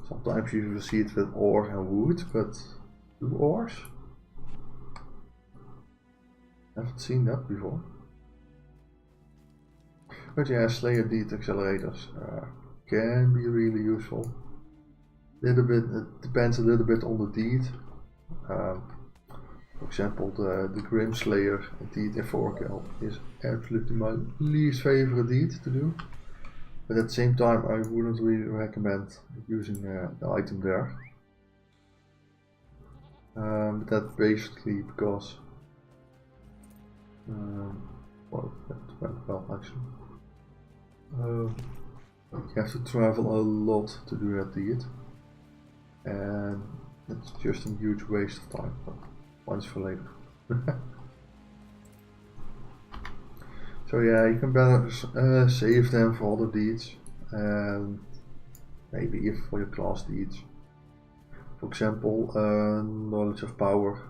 Sometimes you will see it with ore and wood, but 2 ores? Haven't seen that before. But yeah, Slayer deed accelerators can be really useful. Little bit, it depends a little bit on the deed. For example, the Grim Slayer deed in 4K is absolutely my least favorite deed to do. But at the same time, I wouldn't really recommend using the item there. But that's basically because Well, that went well actually. You have to travel a lot to do that deed, and it's just a huge waste of time, but once for later. So yeah, you can better save them for other deeds, and maybe even for your class deeds. For example, knowledge of power,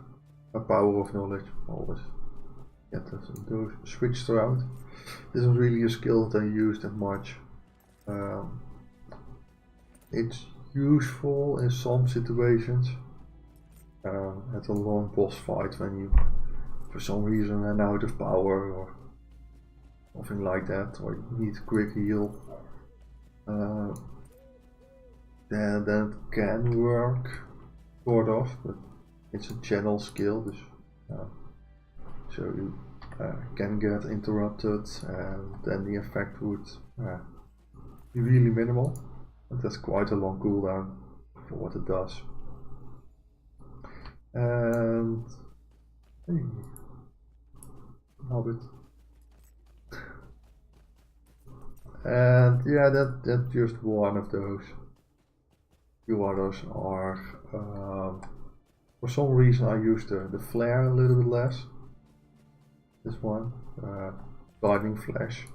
a power of knowledge, always get those switched around. This isn't really a skill that I use that much. It's useful in some situations. At a long boss fight when you for some reason ran out of power or something like that, or you need a quick heal. Then that can work, sort of, but it's a channel skill, so you can get interrupted, and then the effect would be really minimal. And that's quite a long cooldown for what it does. And hey, Hobbit. And yeah, that's just one of those. Few others are, for some reason I use the flare a little bit less. This one, lightning flash.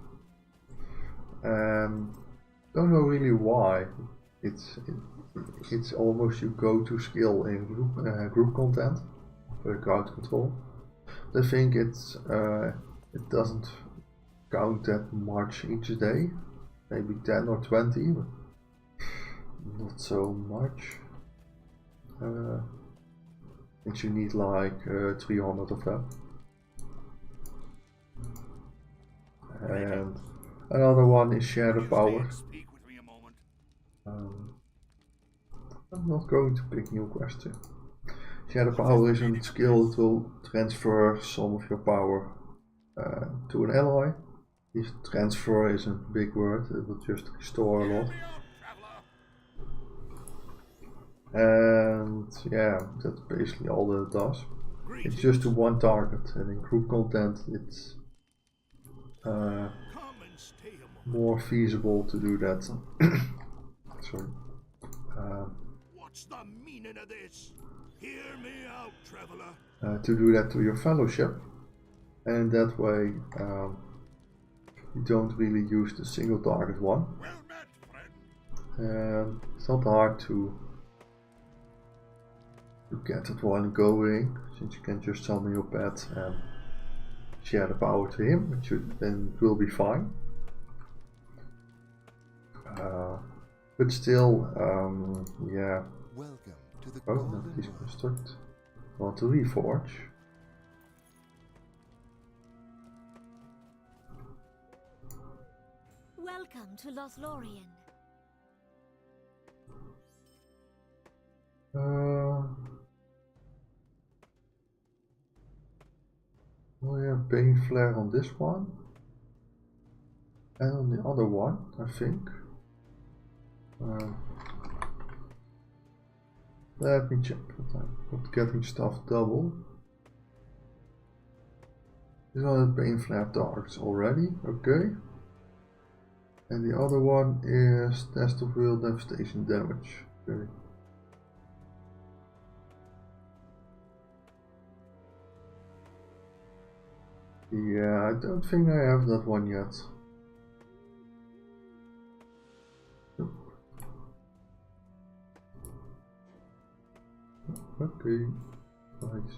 Don't know really why. It's almost your go-to skill in group content for crowd control. I think it doesn't count that much each day, maybe 10 or 20, but not so much. And you need like 300 of that. And another one is share the power. I'm not going to pick new question. Share the power is a skill that will transfer some of your power to an ally. This transfer is a big word, it will just restore a lot. And yeah, that's basically all that it does. It's just to one target, and in group content it's more feasible to do that. Sorry. What's the meaning of this? Hear me out, traveler. To do that to your fellowship, and that way you don't really use the single target one. Well met, friend. And it's not hard to get that one going, since you can just summon your pet and share the power to him, and it will be fine. But still, yeah. Welcome to the Oh, Golden not World. deconstruct. Want to reforge. Welcome to Lorelin. Oh yeah, Bane Flare on this one. And on the other one, I think. Let me check that I'm not getting stuff double. These are the Bane Flare targets already, okay. And the other one is Test of Will Devastation Damage. Okay. Yeah, I don't think I have that one yet. Okay, nice.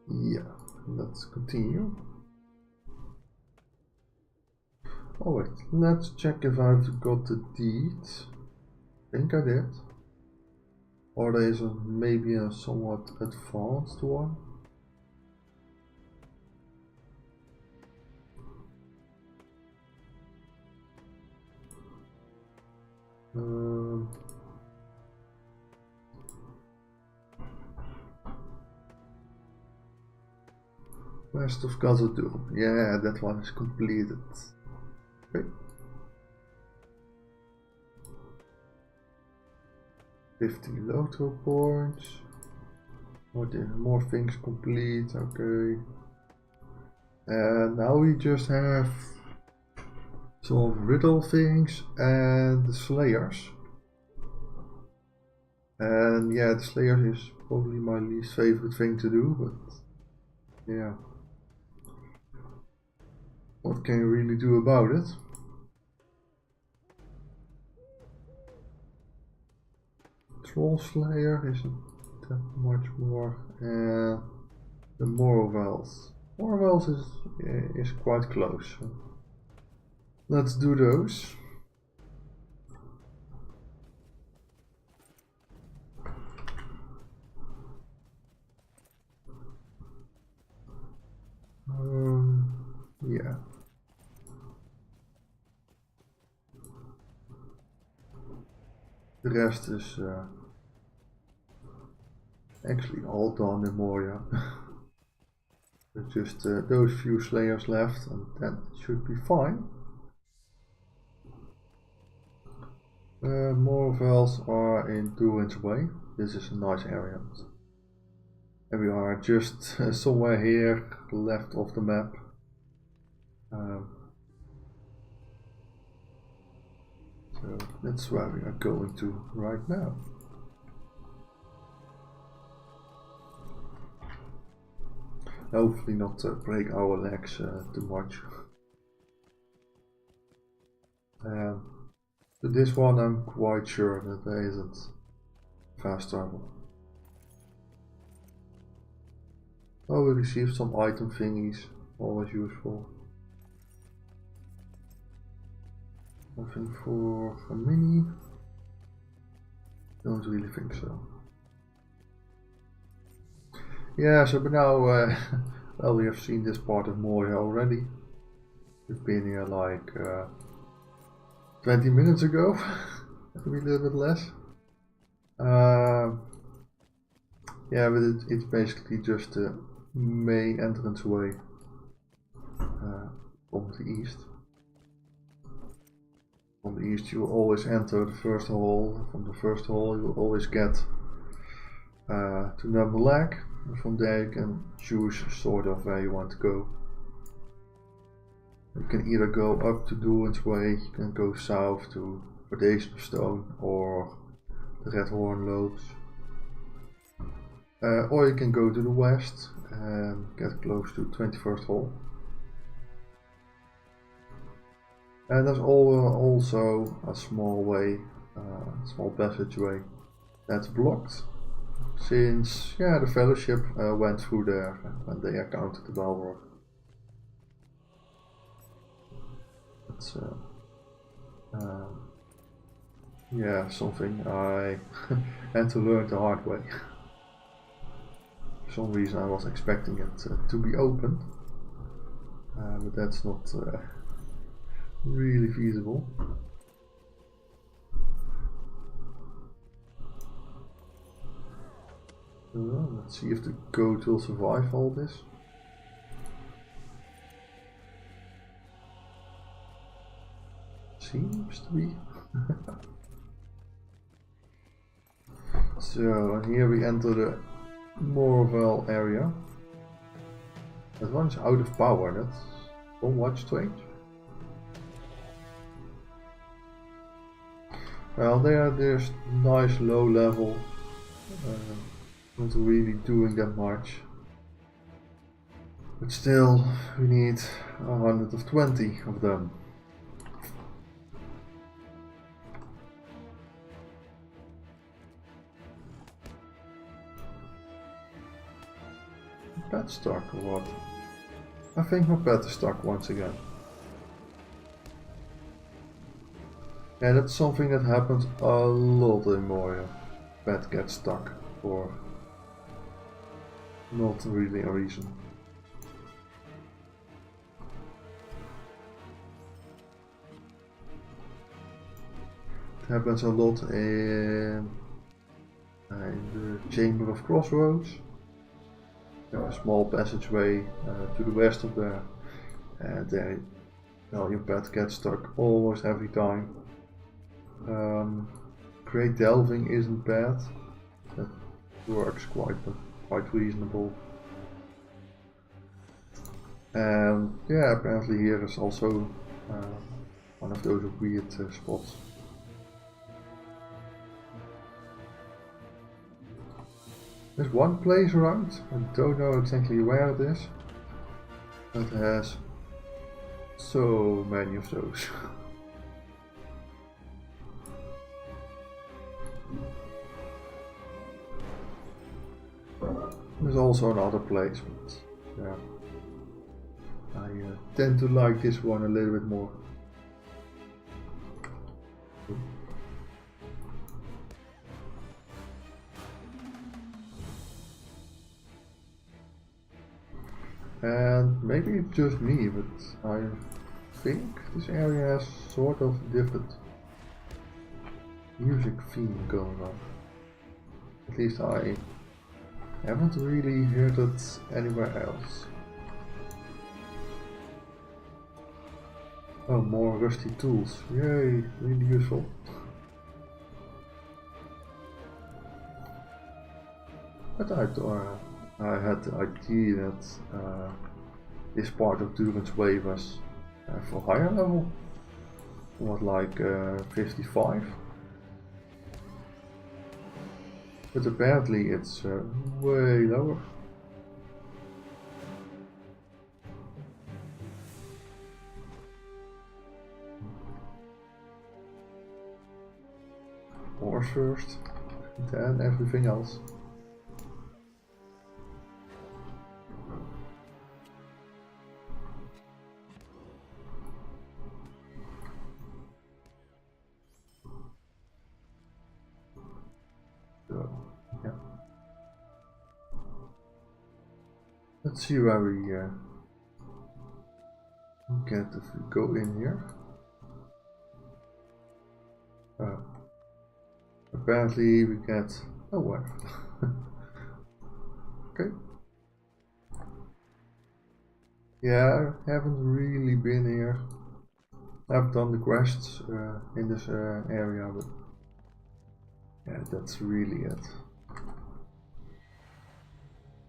Yeah, let's continue. Oh wait, let's check if I've got the deed. I think I did. Or there is maybe a somewhat advanced one. West of Khazad-dûm. Yeah, that one is completed. Okay. 50 LOTRO points. More things complete, okay. And now we just have some riddle things and the slayers. And yeah, the slayers is probably my least favorite thing to do, but yeah. What can you really do about it? Troll Slayer isn't that much more. And the Morvels. Morvels is quite close. So let's do those. Yeah. The rest is actually all done in Moria. There's just those few slayers left, and that should be fine. More vels are in Durin's Way. This is a nice area. And we are just somewhere here left of the map. So that's where we are going to right now. Hopefully not break our legs too much. But this one I'm quite sure that there isn't fast travel. Oh, we received some item thingies, always useful. Nothing for a mini. Don't really think so. Yeah, so but now, well, we have seen this part of Moria already. We've been here like 20 minutes ago, maybe a little bit less. Yeah, but it's basically just the main entrance way from the east. From the east you will always enter the first hall. From the first hall you will always get to Number Lag. And from there you can choose sort of where you want to go. You can either go up to Durin's Way, you can go south to Foundation of Stone or the Red Horn Lobes. Or you can go to the west and get close to 21st Hall. And there's also a small way, small passageway that's blocked. Since the Fellowship went through there when they encountered the Balrog. That's something I had to learn the hard way. For some reason I was expecting it to be open, but that's not really feasible. Let's see if the goat will survive all this. Seems to be. So, and here we enter the Morvel area. That one's out of power, that's somewhat strange. Well, there's nice low level. Not really doing that much, but still we need 120 of them. Pet stuck or what? I think my pet is stuck once again. Yeah, that's something that happens a lot in Moria. Pet gets stuck for not really a reason. It happens a lot in the Chamber of Crossroads. There's a small passageway to the west of there, and there, well, your pet gets stuck almost every time. Great delving isn't bad. That works quite quite reasonable. And yeah, apparently here is also one of those weird spots. There's one place around, I don't know exactly where it is, that has so many of those. There's also another place, but yeah, I tend to like this one a little bit more. And maybe it's just me, but I think this area has sort of different music theme going on. At least I haven't really heard it anywhere else. Oh, more rusty tools. Yay, really useful. But I had the idea that this part of Duran's Way was for higher level. What, like 55? But apparently it's way lower. Horse first, then everything else. So, yeah. Let's see where we get if we go in here. Apparently we get nowhere. Okay. Yeah, I haven't really been here. I've done the quests in this area, but yeah, that's really it.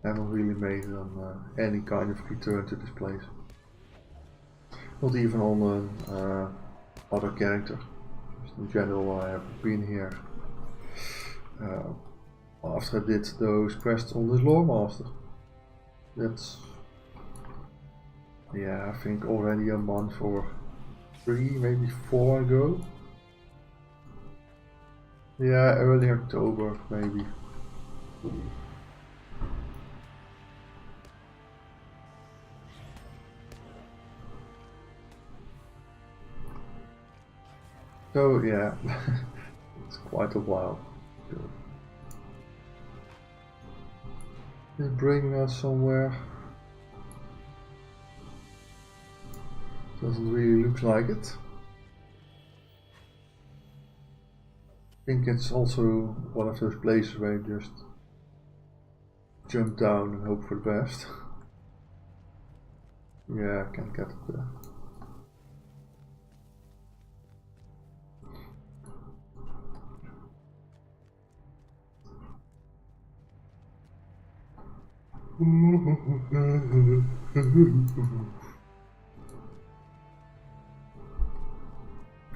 I haven't really made it on any kind of return to this place. Not even on an other character. Just in general, I haven't been here. After I did those quests on this Loremaster. That's, yeah, I think already a month or 3, maybe 4 ago. Yeah, early October maybe. So yeah, it's quite a while. It's bringing us somewhere. Doesn't really look like it. I think it's also one of those places where you just jump down and hope for the best. Yeah, I can't get it there.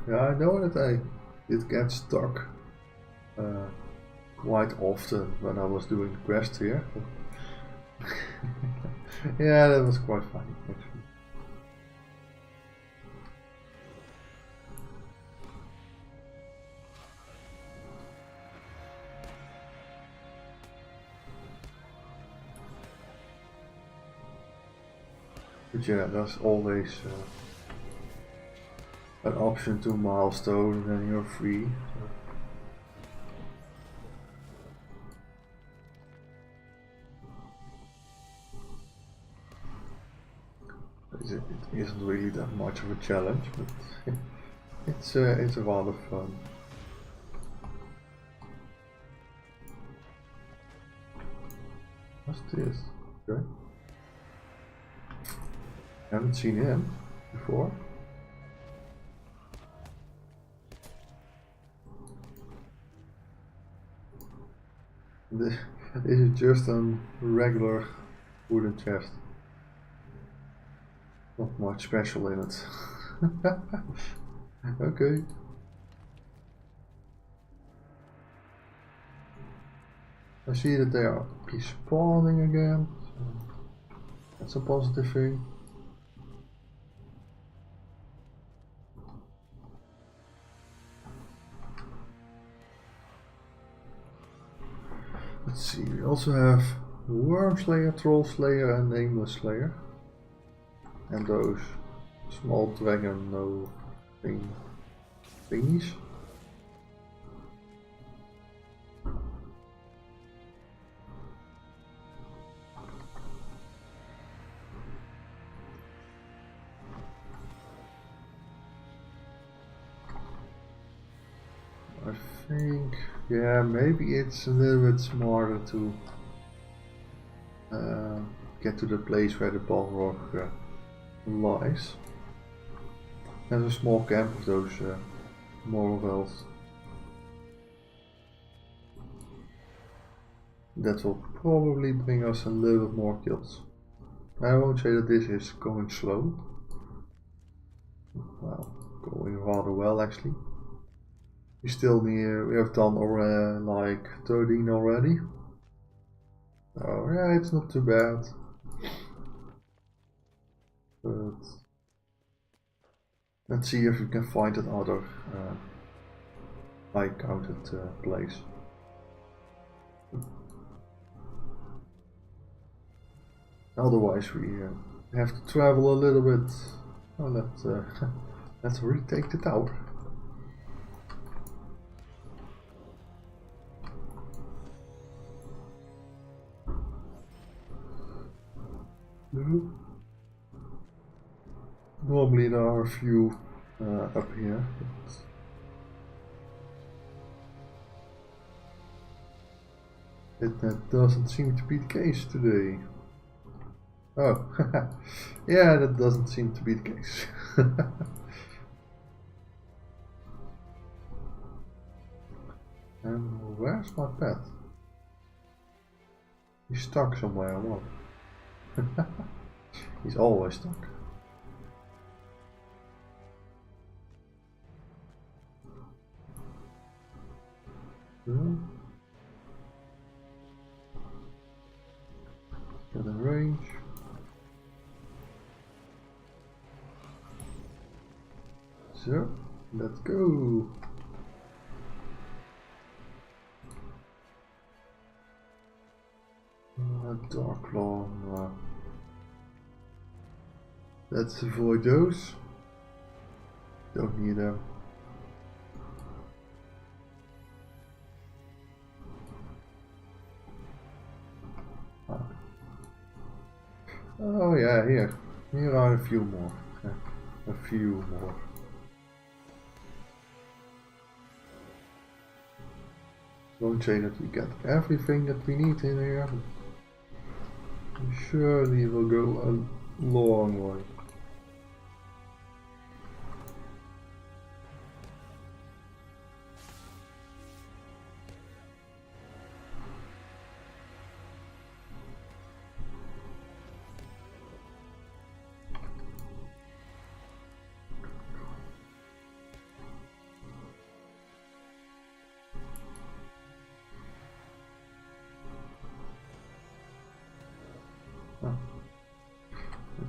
Yeah, I know that it gets stuck quite often when I was doing the quest here. Yeah, that was quite funny actually. But yeah, there's always an option to milestone and then you're free. It isn't really that much of a challenge, but it's a lot of fun. What's this? Okay. Haven't seen him before. Is it just a regular wooden chest? Not much special in it. Okay. I see that they are respawning again. So that's a positive thing. Let's see, we also have Worm Slayer, Troll Slayer and Nameless Slayer. And those small dragon no thingies. I think, yeah, maybe it's a little bit smarter to get to the place where the Balrog lies. There's a small camp of those Morvels. That will probably bring us a little bit more kills. I won't say that this is going slow. Well, going rather well actually. We still need, we have done like 13 already. Oh yeah, it's not too bad. But let's see if we can find another high counted place. Otherwise we have to travel a little bit. Oh, let's retake the tower. Normally there are a few up here, but that doesn't seem to be the case today. Oh, yeah, that doesn't seem to be the case. And where's my pet? He's stuck somewhere or what? He's always stuck. Get in range. So, let's go. Dark Claw. Let's avoid those. Don't need them. Oh yeah, here are a few more. A few more. Don't say that we get everything that we need in here. We surely will go a long way.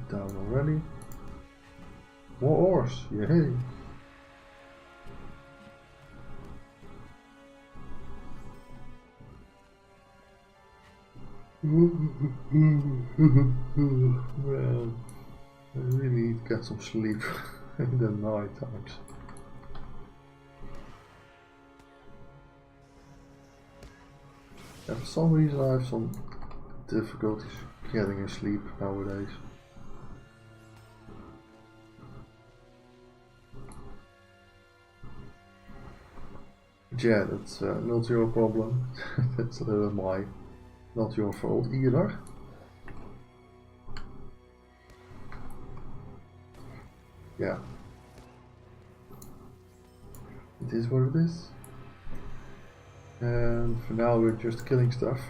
Down already. More ores, yay! Well, I really need to get some sleep in the night times. Yeah, for some reason I have some difficulties getting asleep nowadays. Yeah, that's not your problem. That's not your fault either. Yeah. It is what it is. And for now we're just killing stuff.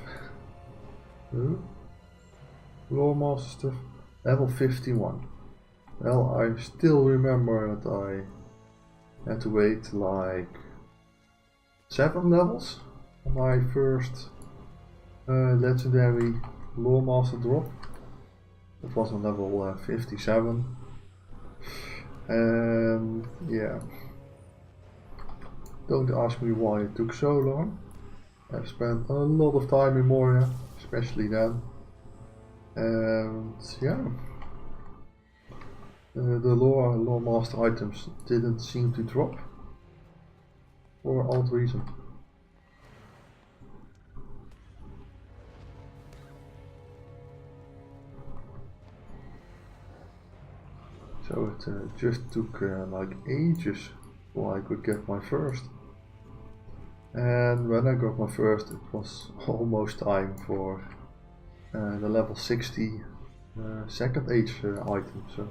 Loremaster, level 51. Well, I still remember that I had to wait like 7 levels on my first legendary Loremaster drop. It was on level 57. And yeah, don't ask me why it took so long. I've spent a lot of time in Moria, especially then. And yeah, the Loremaster items didn't seem to drop for odd reason. So it just took like ages before I could get my first. And when I got my first, it was almost time for the level 60 second age item. So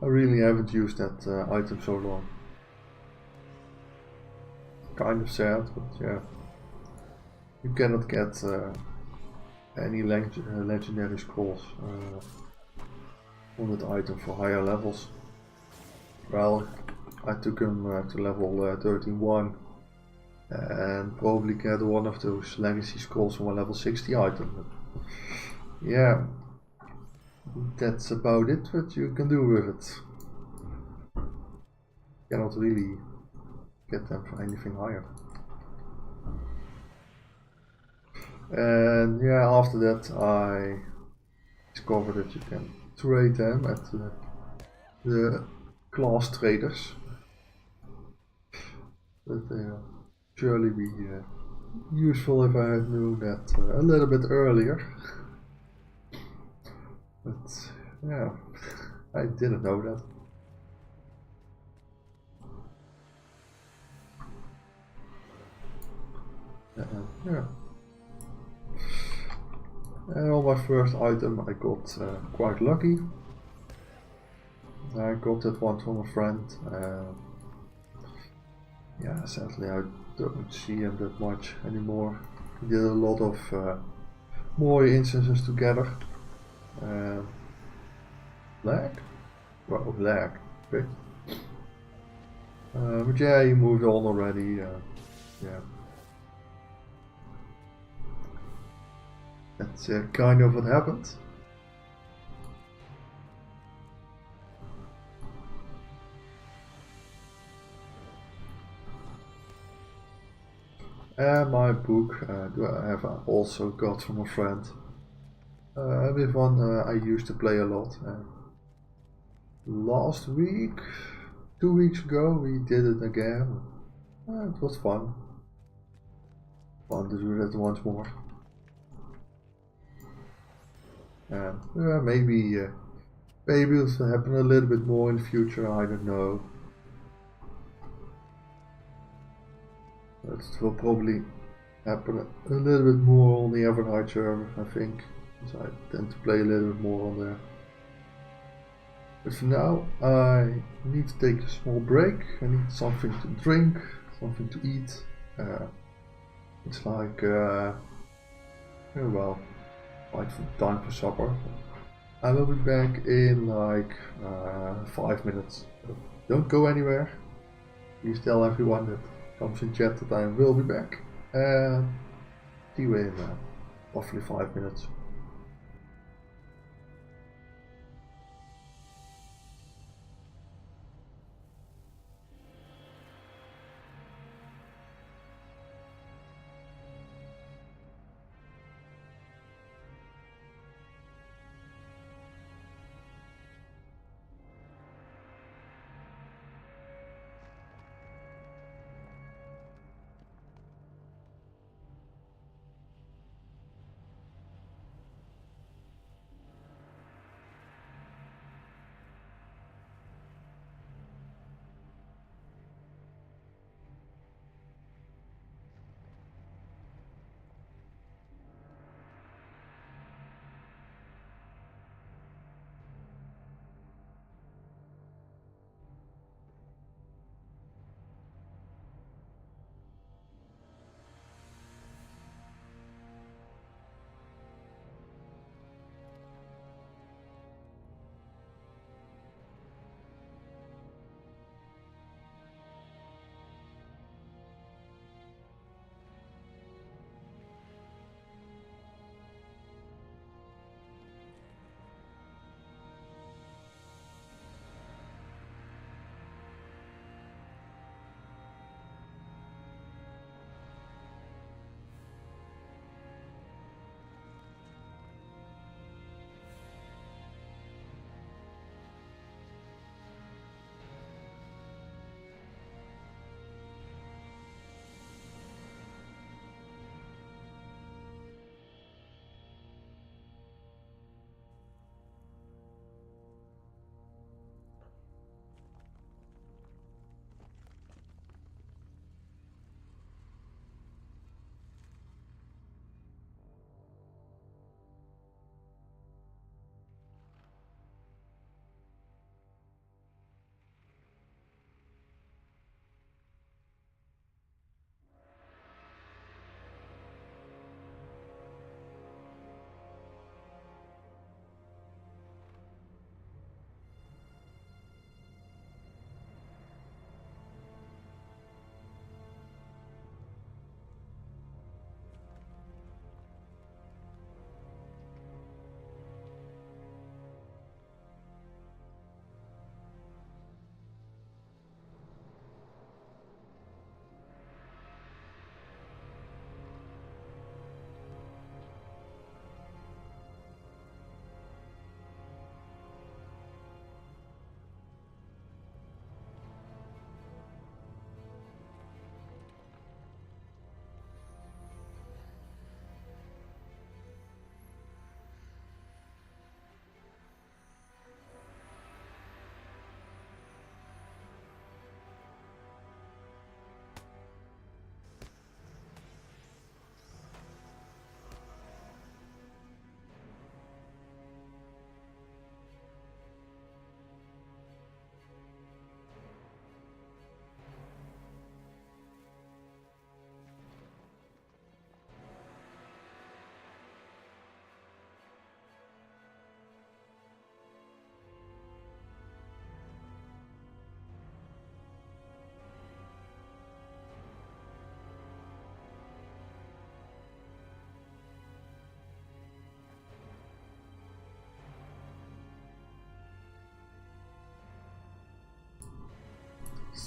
I really haven't used that item so long. Kind of sad, but yeah. You cannot get any legendary scrolls on that item for higher levels. Well, I took him to level 13-1 and probably get one of those legacy scrolls from a level 60 item. But yeah, that's about it what you can do with it. Cannot really get them for anything higher. And yeah, after that I discovered that you can trade them at the class traders. But surely be useful if I had known that a little bit earlier. But yeah, I didn't know that. Yeah. And on my first item I got quite lucky. I got that one from a friend. Yeah, sadly I don't see him that much anymore. We did a lot of more instances together. Lag? Well, lag. Okay. But yeah, he moved on already. Yeah. That's kind of what happened. And my book I have also got from a friend. With one I used to play a lot. Last week, 2 weeks ago, we did it again. It was fun. Fun to do that once more. And maybe it'll happen a little bit more in the future, I don't know. It will probably happen a little bit more on the Evernight server, I think. So I tend to play a little bit more on there. But for now, I need to take a small break. I need something to drink, something to eat. It's like, well, time for supper. I will be back in like 5 minutes. So don't go anywhere. Please tell everyone that comes in chat that I will be back. And see you in roughly 5 minutes.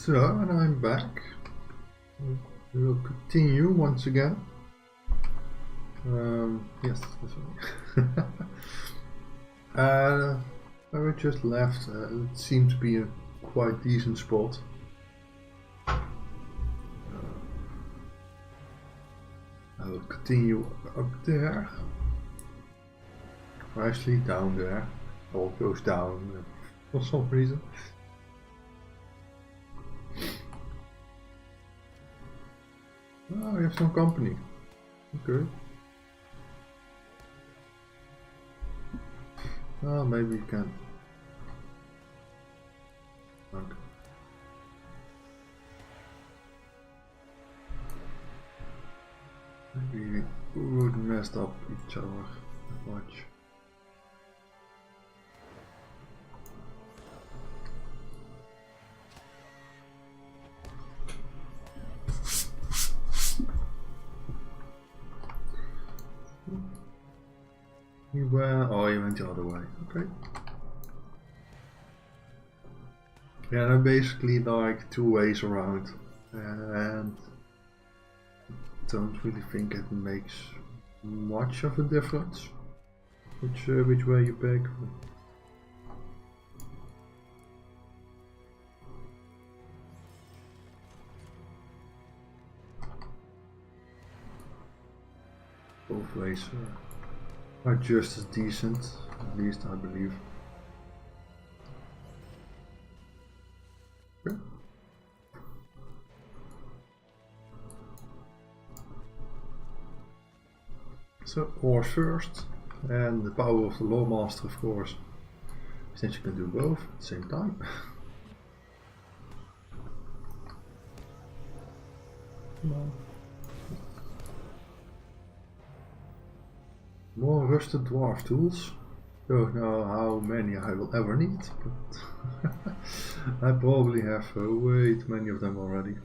So, and I'm back. We'll continue once again. Yes, that's right. Where we just left, it seemed to be a quite decent spot. I will continue up there. Or actually down there. All goes down for some reason. Oh, we have some company. Okay. Well, maybe we can. Okay. Maybe we would mess up each other that much. Oh, you went the other way. Okay. Yeah, there are basically like two ways around, and don't really think it makes much of a difference which way you pick. Both ways are just as decent, at least I believe. Okay. So, ores first, and the power of the Loremaster, of course, is that you can do both at the same time. Come on. More rusted dwarf tools. Don't know how many I will ever need, but I probably have way too many of them already.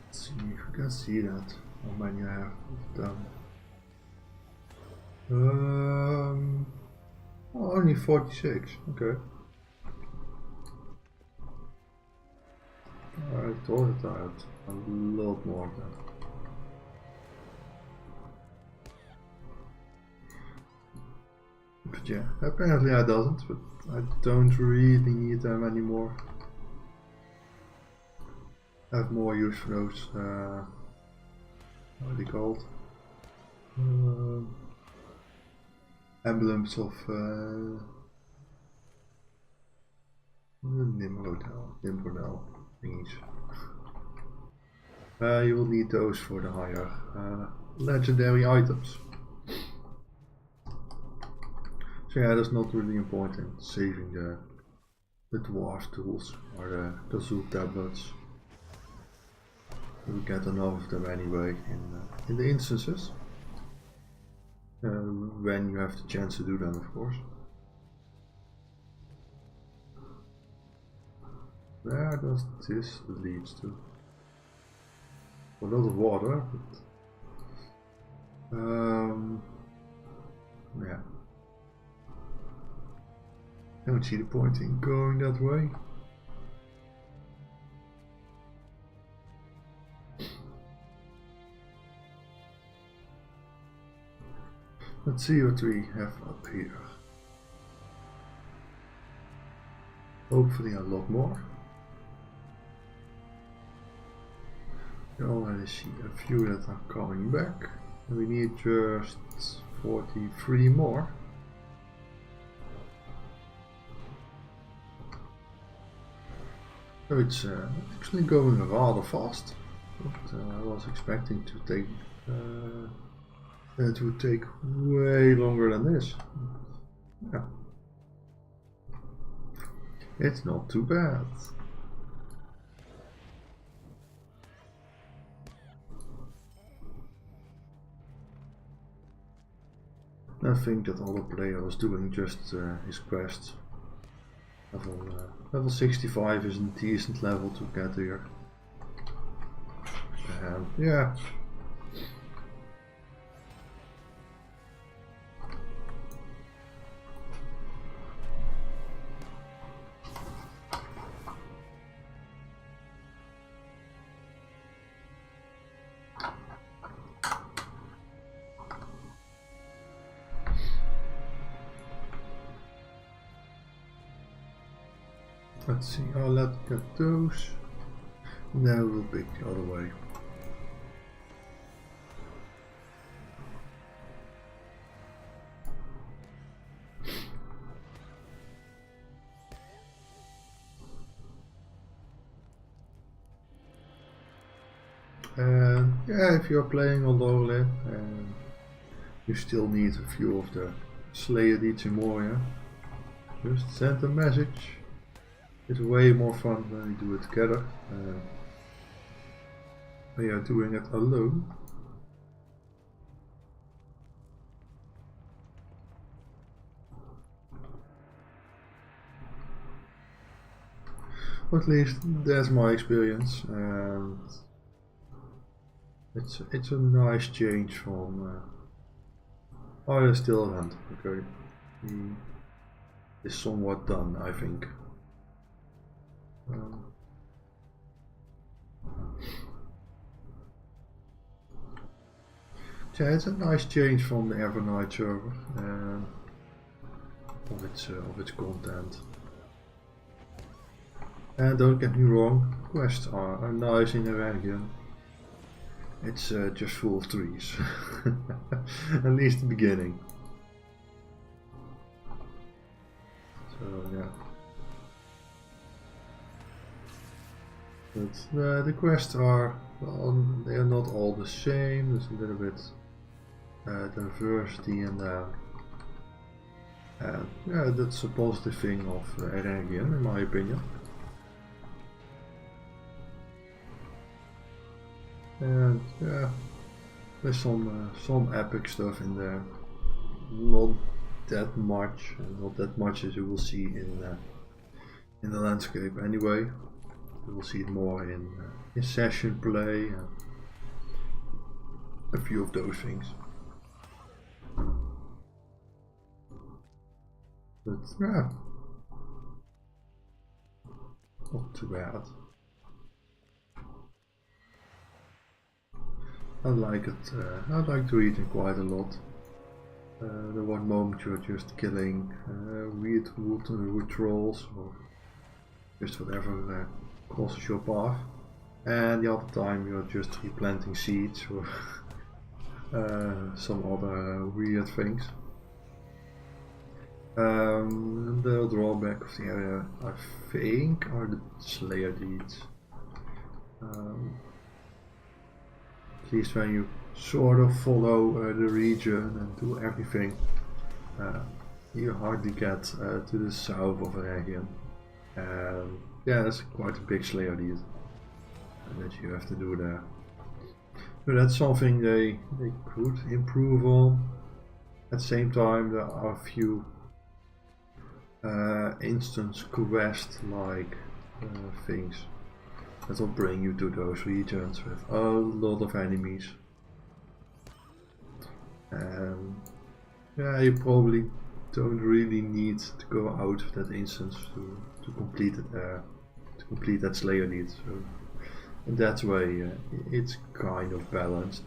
Let's see if we can see that. How many I have done. Oh, only 46. Okay. I thought it I had a lot more than that. But yeah, apparently I doesn't, but I don't really need them anymore. I have more use for those, what are they called? Emblems of Nimrodel thingies. You will need those for the higher legendary items. So yeah, that's not really important, saving the dwarf tools or the zoo tablets. We get enough of them anyway in the instances. When you have the chance to do them, of course. Where does this lead to? A lot of water, but yeah. I don't see the point in going that way. Let's see what we have up here. Hopefully a lot more. You already see a few that are coming back. And we need just 43 more. So it's actually going rather fast. But I was expecting to take it would take way longer than this. Yeah. It's not too bad. I think that other player was doing just his quest. Level 65 is a decent level to get here. And yeah. Let's see, let's get those. Now we'll pick the other way. And yeah, if you're playing on Laurelin, you still need a few of the Slayer deeds in Moria. Just send a message. It's way more fun when we do it together. We are doing it alone. At least that's my experience, and it's a nice change from. Oh, there's still a hand. Okay, he is somewhat done, I think. Yeah, it's a nice change from the Evernight server of its content. And don't get me wrong, quests are nice in Aragon. It's just full of trees, at least the beginning. So yeah. But the quests are, well, they are not all the same. There's a little bit diversity in there. And yeah, that's a positive thing of Aragon, in my opinion. And yeah, there's some epic stuff in there. Not that much, and not that much as you will see in the landscape anyway. You will see it more in session play and a few of those things. But yeah, not too bad. I like it. I like to eat it quite a lot. The one moment you're just killing weird wood trolls or just whatever crosses your path, and the other time you're just replanting seeds or some other weird things. The drawback of the area, I think, are the Slayer deeds. At least when you sort of follow the region and do everything, you hardly get to the south of Aragon. Yeah, that's quite a big Slayer deed that you have to do there. But that's something they could improve on. At the same time, there are a few instance quest like things that will bring you to those regions with a lot of enemies. Yeah, you probably don't really need to go out of that instance to complete it, to complete that Slayer deed. So in that way, it's kind of balanced.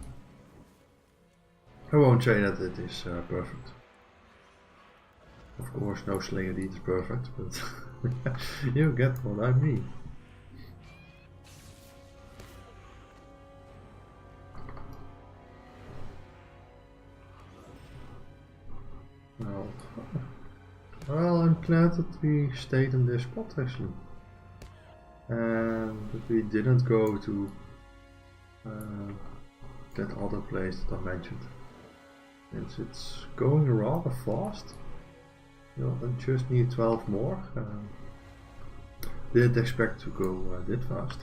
I won't say that it is perfect. Of course, no Slayer deed is perfect, but you get what I mean. Well, I'm glad that we stayed in this spot actually, and that we didn't go to that other place that I mentioned. Since it's going rather fast, you know, I just need 12 more. Didn't expect to go that fast.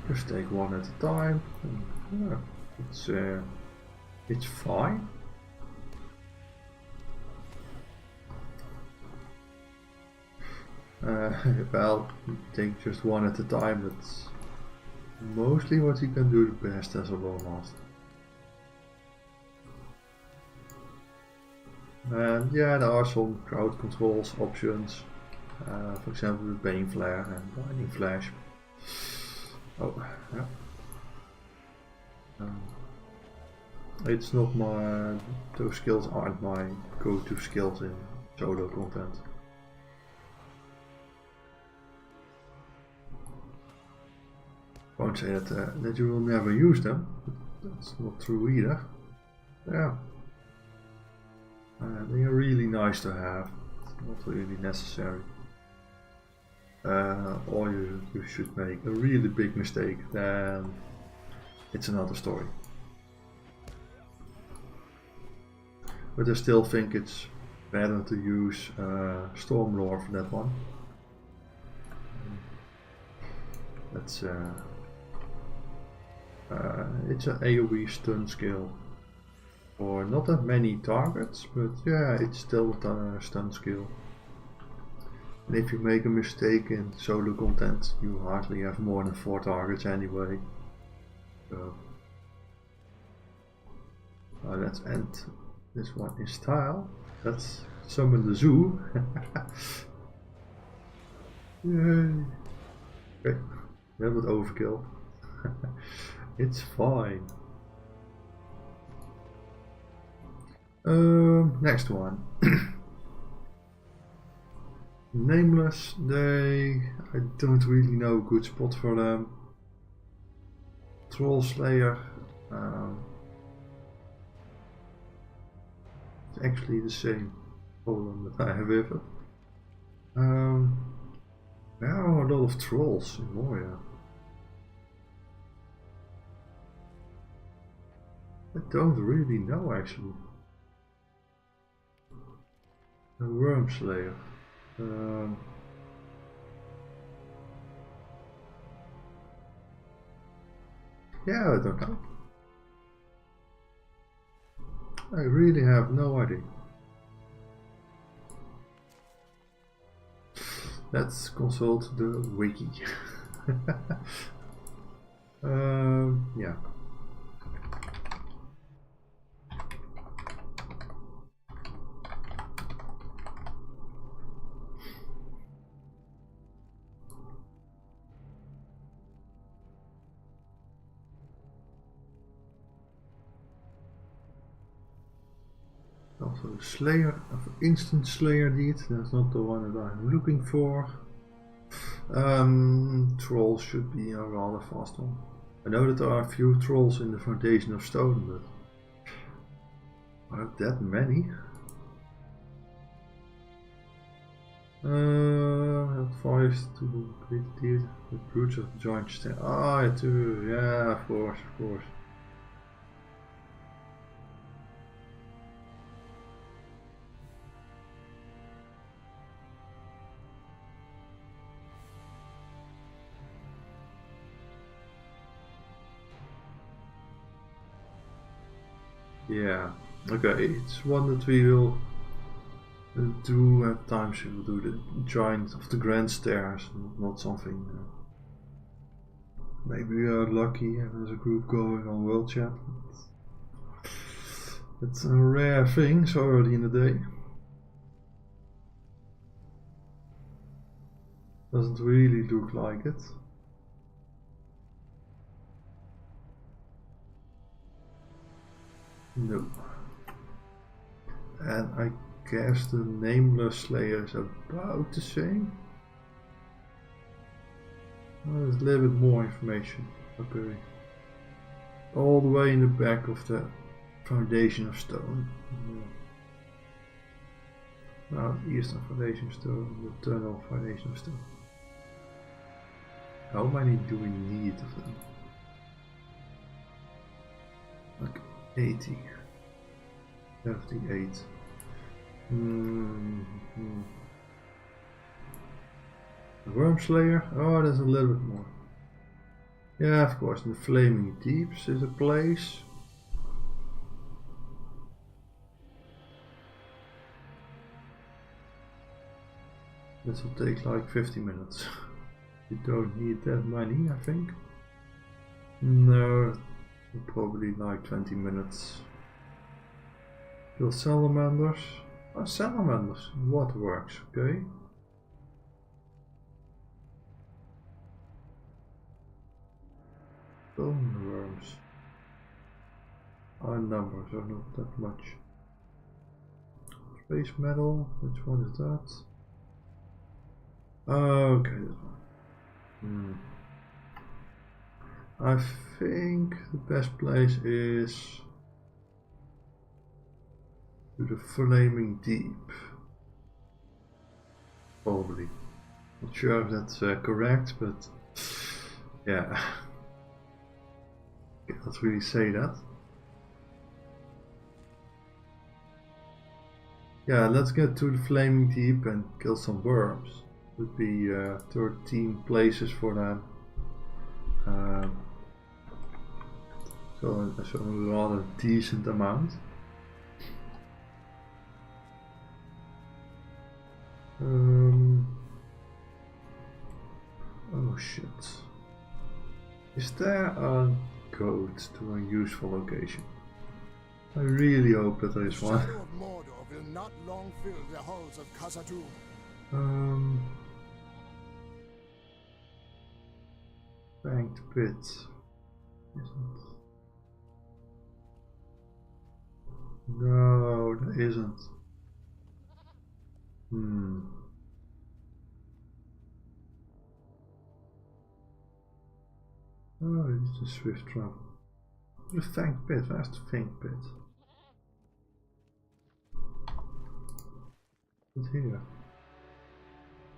Just take one at a time. And, yeah. It's fine. Well, take just one at a time. That's mostly what you can do the best as a Loremaster. And yeah, there are some crowd controls options. For example, with Bane Flare and Blinding Flash. Oh, yeah. It's not my. Those skills aren't my go-to skills in solo content. Won't say that you will never use them. That's not true either. Yeah. They are really nice to have. It's not really necessary. Or you should make a really big mistake, then it's another story. But I still think it's better to use Stormlore for that one. That's it's an AoE stun skill for not that many targets, but yeah, it's still a stun skill. And if you make a mistake in solo content, you hardly have more than 4 targets anyway. So let's end this one in style. Let's summon the zoo. Yay! Okay, a little bit overkill. It's fine. Next one. Nameless, I don't really know a good spot for them. Troll Slayer, it's actually the same problem that I have with it. There are a lot of trolls in Moria. I don't really know actually. A Worm Slayer. Yeah, I don't know. I really have no idea. Let's consult the wiki. Yeah. Also Slayer of Instant Slayer deed, that's not the one that I'm looking for. Trolls should be a rather fast one. I know that there are a few trolls in the Foundation of Stone, but are that many? Advice to complete the deed with Brutes of the Giant Stain. Ah, yeah, of course, of course. Yeah, okay, it's one that we will do at times. We will do the Giant of the Grand Stairs, not something. Maybe we are lucky and there's a group going on World Chat. It's a rare thing so early in the day. Doesn't really look like it. No. And I guess the Nameless Slayer is about the same. Well, there's a little bit more information. Okay. All the way in the back of the Foundation of Stone. Now, Eastern Foundation of Stone, the Tunnel Foundation of Stone. How many do we need of them? Like 80. 78. The Worm Slayer? Oh, there's a little bit more. Yeah, of course, in the Flaming Deeps is a place. This will take like 50 minutes. You don't need that many, I think. No, probably like 20 minutes. Kill salamanders. Oh, salamanders. Waterworks, okay. Bone worms. Our numbers are not that much. Space metal, which one is that? Okay, this one. I think the best place is to the Flaming Deep. Probably. Not sure if that's correct, but yeah. Can't really say that. Yeah, let's get to the Flaming Deep and kill some worms. Would be 13 places for that. So a rather decent amount. Oh shit. Is there a code to a useful location? I really hope that there is one. Shadow of Mordor will not long fill the halls of Khazad-dûm. Banked pit. Isn't. No, there isn't. Oh, it's a swift travel. The Fanged Pit, where's the Fanged Pit? It's here.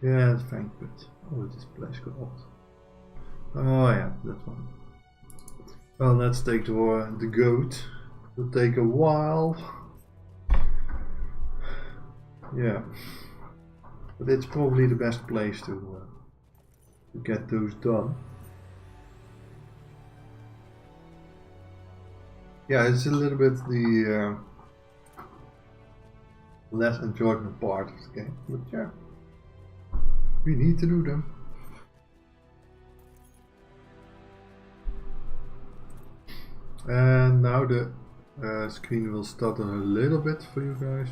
Yeah, the Fanged Pit. Oh, this place got old. Oh yeah, that one. Well, let's take the goat. It'll take a while. Yeah. But it's probably the best place to get those done. Yeah, it's a little bit the less enjoyable part of the game, but yeah, we need to do them. And now the screen will stutter a little bit for you guys,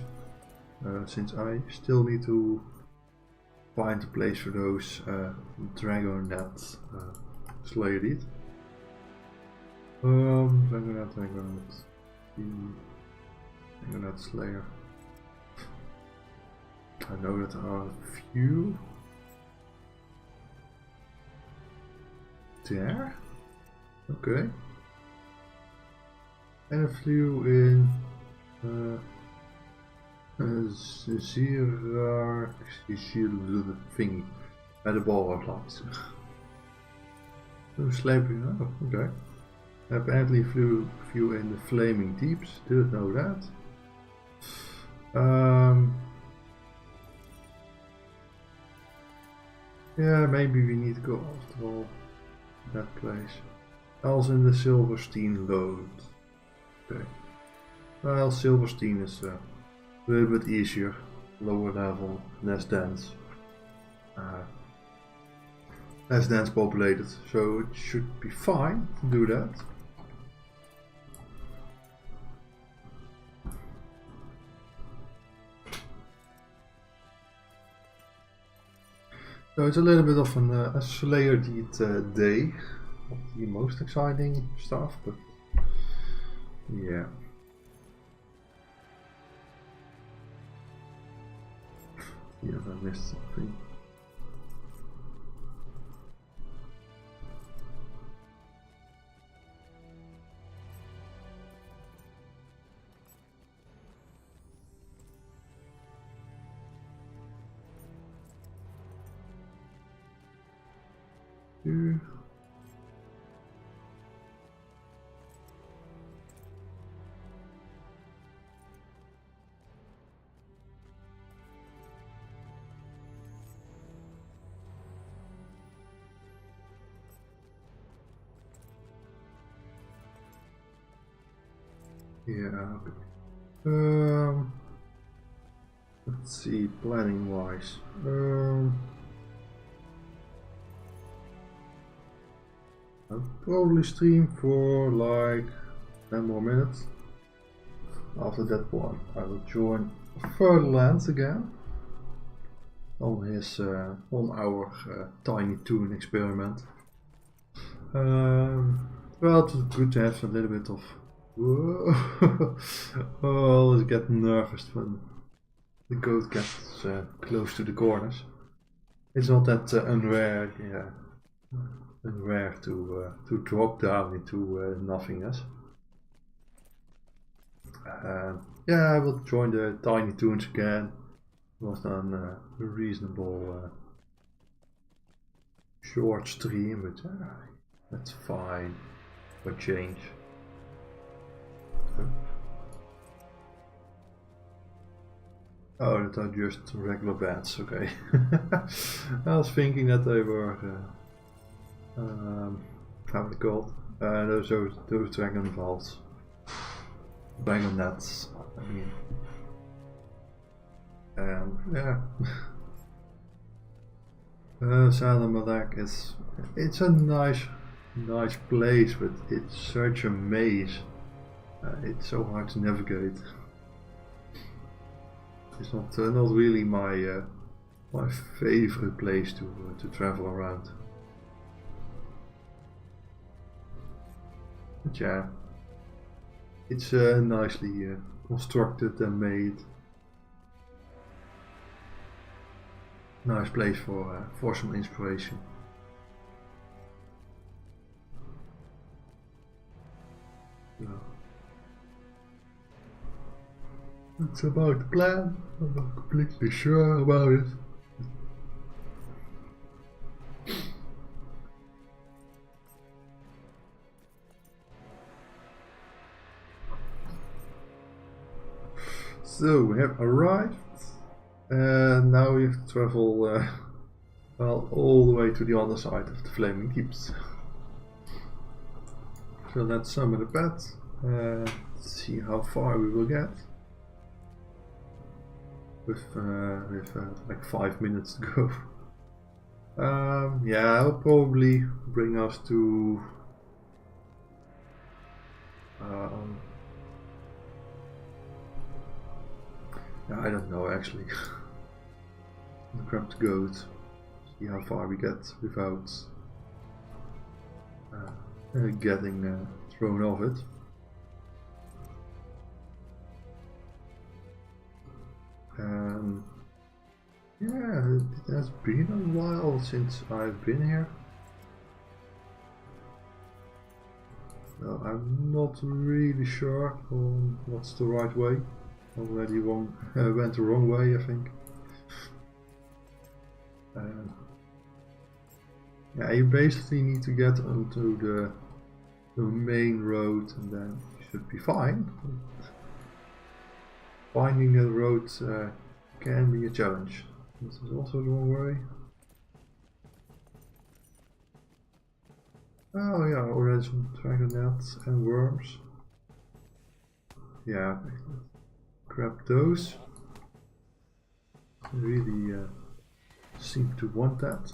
since I still need to find a place for those Dragonet Slayer Deed. Dragonet Slayer. I know that there are a few there. Okay. And a few in Zirak thingy by the ball of lights. So sleeping, oh, okay. Apparently few in the Flaming Deeps, didn't know that. Yeah, maybe we need to go after all that place. Also in the Silverstein Lode. Okay. Well, Silverstein is a little bit easier, lower level, less dense. Less dense populated, so it should be fine to do that. So it's a little bit of a Slayer Deed day. Not the most exciting stuff, but yeah. Yeah, I missed something. Yeah. Let's see, planning wise. I'll probably stream for like 10 more minutes. After that one, I will join Furlands again on his 1 hour Tiny Toon experiment. Well, it's good to have a little bit of. Oh, I get nervous when the goat gets close to the corners. It's not that unrare, yeah, unrare to drop down into nothingness. Yeah, I will join the Tiny Toons again. It was done a reasonable short stream, but that's fine for change. Oh, that are just regular bats, okay. I was thinking that they were, how are they called? Those dragon balls. Dragon nets, I mean. Yeah. Salamalek it's a nice place, but it's such a maze. It's so hard to navigate. It's not really my my favorite place to travel around. But yeah, it's nicely constructed and made. Nice place for some inspiration. Yeah. It's about the plan. I'm not completely sure about it. So we have arrived. And now we have to travel well, all the way to the other side of the Flaming Deeps. So let's summon the pet, see how far we will get. With like 5 minutes to go. Yeah, I'll probably bring us to yeah, I don't know actually. Grab the goat, see how far we get without getting thrown off it. Yeah, it has been a while since I've been here. Well, I'm not really sure on what's the right way. Already went the wrong way, I think. Yeah, you basically need to get onto the main road and then you should be fine. Finding the road can be a challenge. This is also the wrong way. Oh yeah, already some dragon nets and worms. Yeah, grab those. Really seem to want that.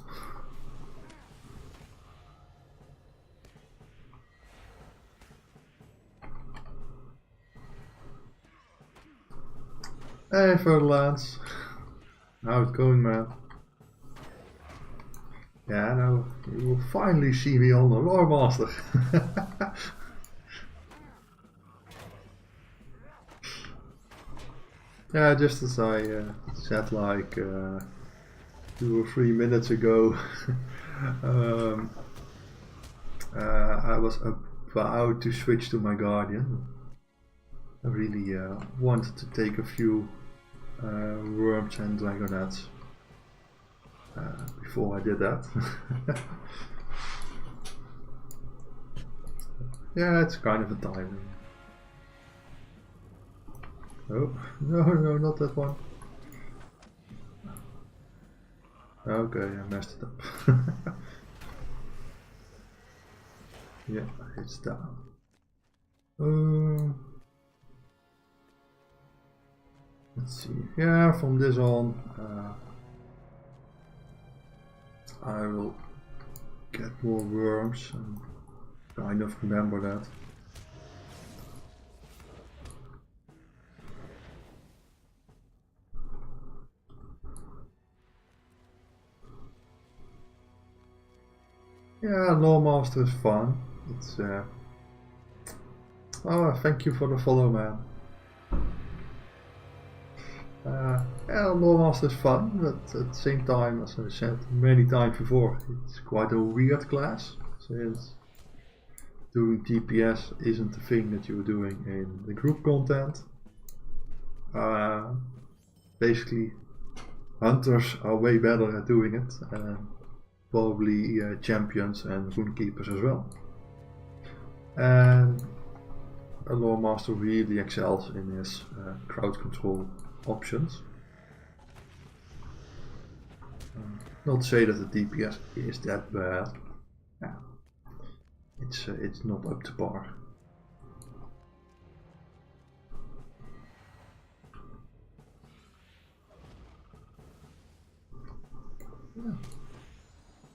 Hey Furlands, how's it going, man? Yeah, now you will finally see me on the Loremaster. Yeah, just as I said like 2 or 3 minutes ago, I was about to switch to my Guardian. I really wanted to take a few worms and dragonets before I did that. Yeah, it's kind of a timing. Oh, no, not that one. Okay, I messed it up. Yeah, it's down. Let's see. Yeah, from this on, I will get more worms and kind of remember that. Yeah, Loremaster is fun. It's oh, thank you for the follow, man. Yeah, Loremaster is fun, but at the same time, as I said many times before, it's quite a weird class, since doing DPS isn't the thing that you're doing in the group content. Basically, hunters are way better at doing it, probably champions and runekeepers as well. And a Loremaster really excels in his crowd control options. Not to say that the DPS is that bad. Yeah, it's not up to par. Yeah.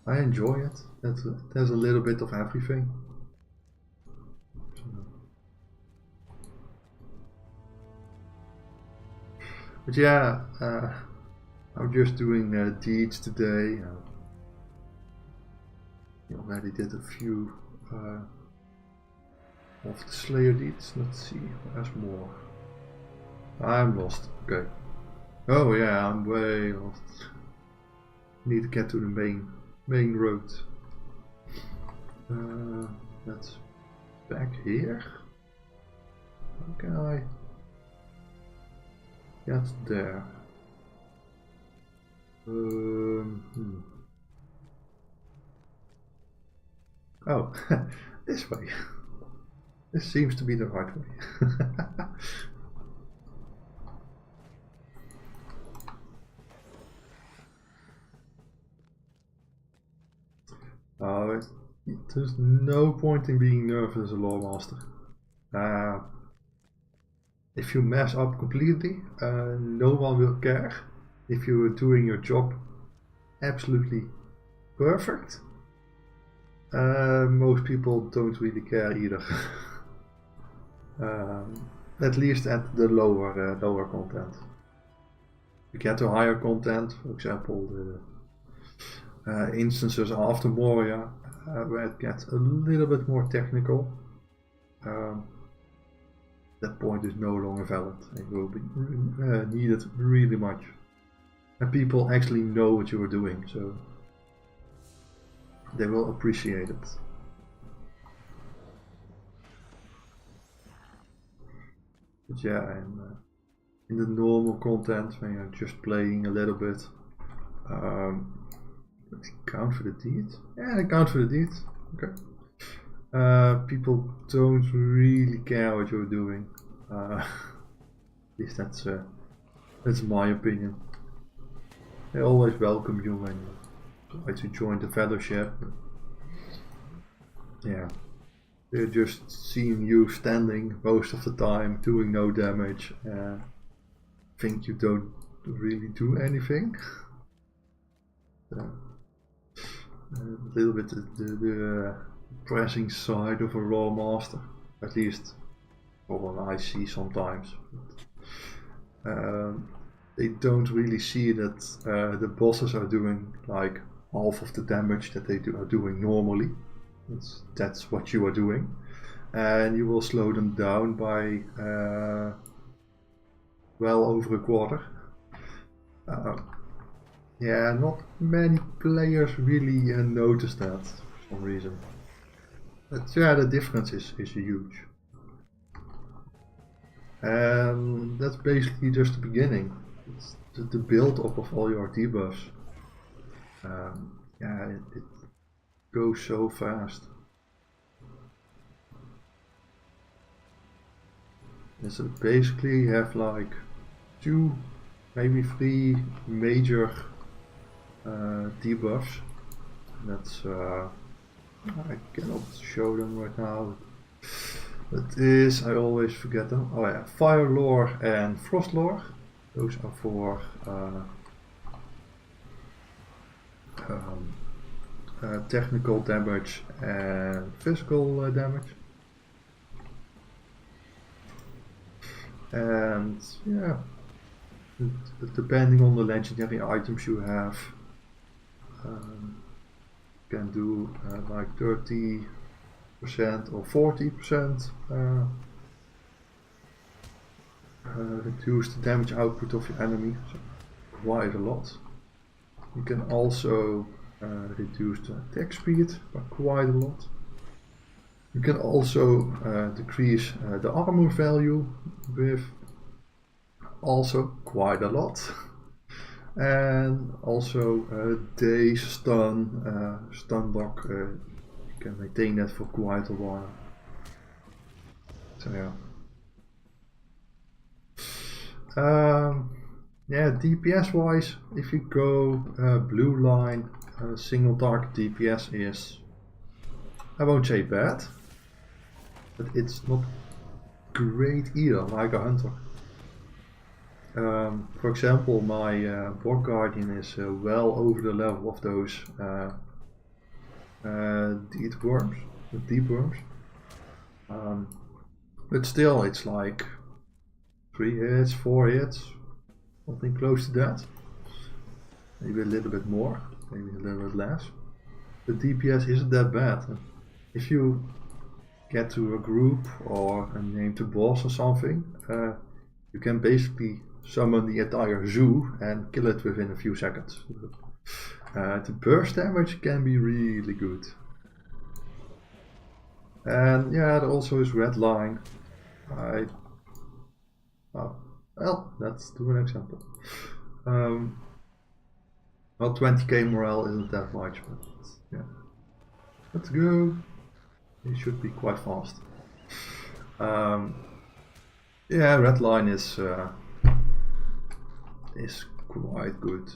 I enjoy it. There's a little bit of everything. But yeah, I'm just doing deeds today. I already did a few of the Slayer deeds. Let's see, there's more. I'm lost. Okay. Oh yeah, I'm way lost. Need to get to the main road. That's back here. How can I get there? Oh, this way. This seems to be the right way. There's no point in being nervous as a Loremaster. If you mess up completely, no one will care. If you are doing your job absolutely perfect, most people don't really care either. At least at the lower content. You get to higher content, for example, the instances after Moria, where it gets a little bit more technical. That point is no longer valid and will be needed really much. And people actually know what you are doing, so they will appreciate it. But yeah, in the normal content, when you're just playing a little bit, count for the deed? Yeah, count for the deed. Okay. People don't really care what you're doing. At least that's my opinion. They always welcome you when you try to join the fellowship. Yeah, they're just seeing you standing most of the time, doing no damage, and think you don't really do anything. A little bit the pressing side of a Loremaster, at least for what I see sometimes. They don't really see that the bosses are doing like half of the damage that they are doing normally. That's what you are doing, and you will slow them down by well over a quarter. Yeah, not many players really notice that for some reason. But yeah, the difference is huge. And that's basically just the beginning. It's the build up of all your debuffs. Yeah, it goes so fast. And so basically you have like 2, maybe 3 major debuffs. That's I cannot show them right now. That is, I always forget them. Oh yeah, Fire Lore and Frost Lore. Those are for technical damage and physical damage. And yeah, depending on the legendary items you have, can do like 30% or 40% reduce the damage output of your enemy, so quite a lot. You can also reduce the attack speed by quite a lot. You can also decrease the armor value with also quite a lot. And also daze, stun lock, you can maintain that for quite a while. So yeah. Yeah, DPS wise, if you go blue line, single target DPS is, I won't say bad, but it's not great either, like a hunter. For example, my Borg Guardian is well over the level of those deep worms. But still, it's like 3 hits, 4 hits, something close to that. Maybe a little bit more, maybe a little bit less. The DPS isn't that bad. If you get to a group or name to boss or something, you can basically summon the entire zoo and kill it within a few seconds. The burst damage can be really good. And yeah, there also is red line. Well, let's do an example. Well, 20k morale isn't that much, but yeah. Let's go. It should be quite fast. Yeah, red line is quite good.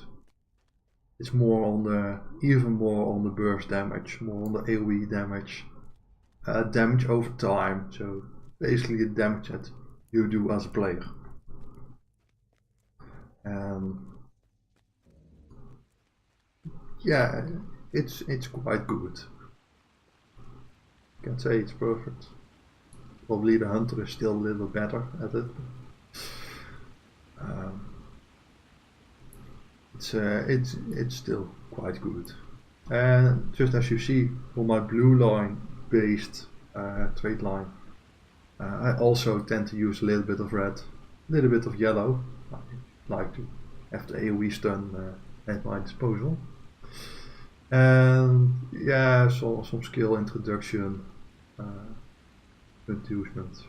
It's more on the, even more on the burst damage, more on the AoE damage, damage over time. So basically the damage that you do as a player. Yeah, it's quite good. Can't say it's perfect. Probably the hunter is still a little better at it. It's still quite good. And just as you see on my blue line based trade line, I also tend to use a little bit of red, a little bit of yellow. I like to have the AoE stun at my disposal. And yeah, so some skill introduction, reducement,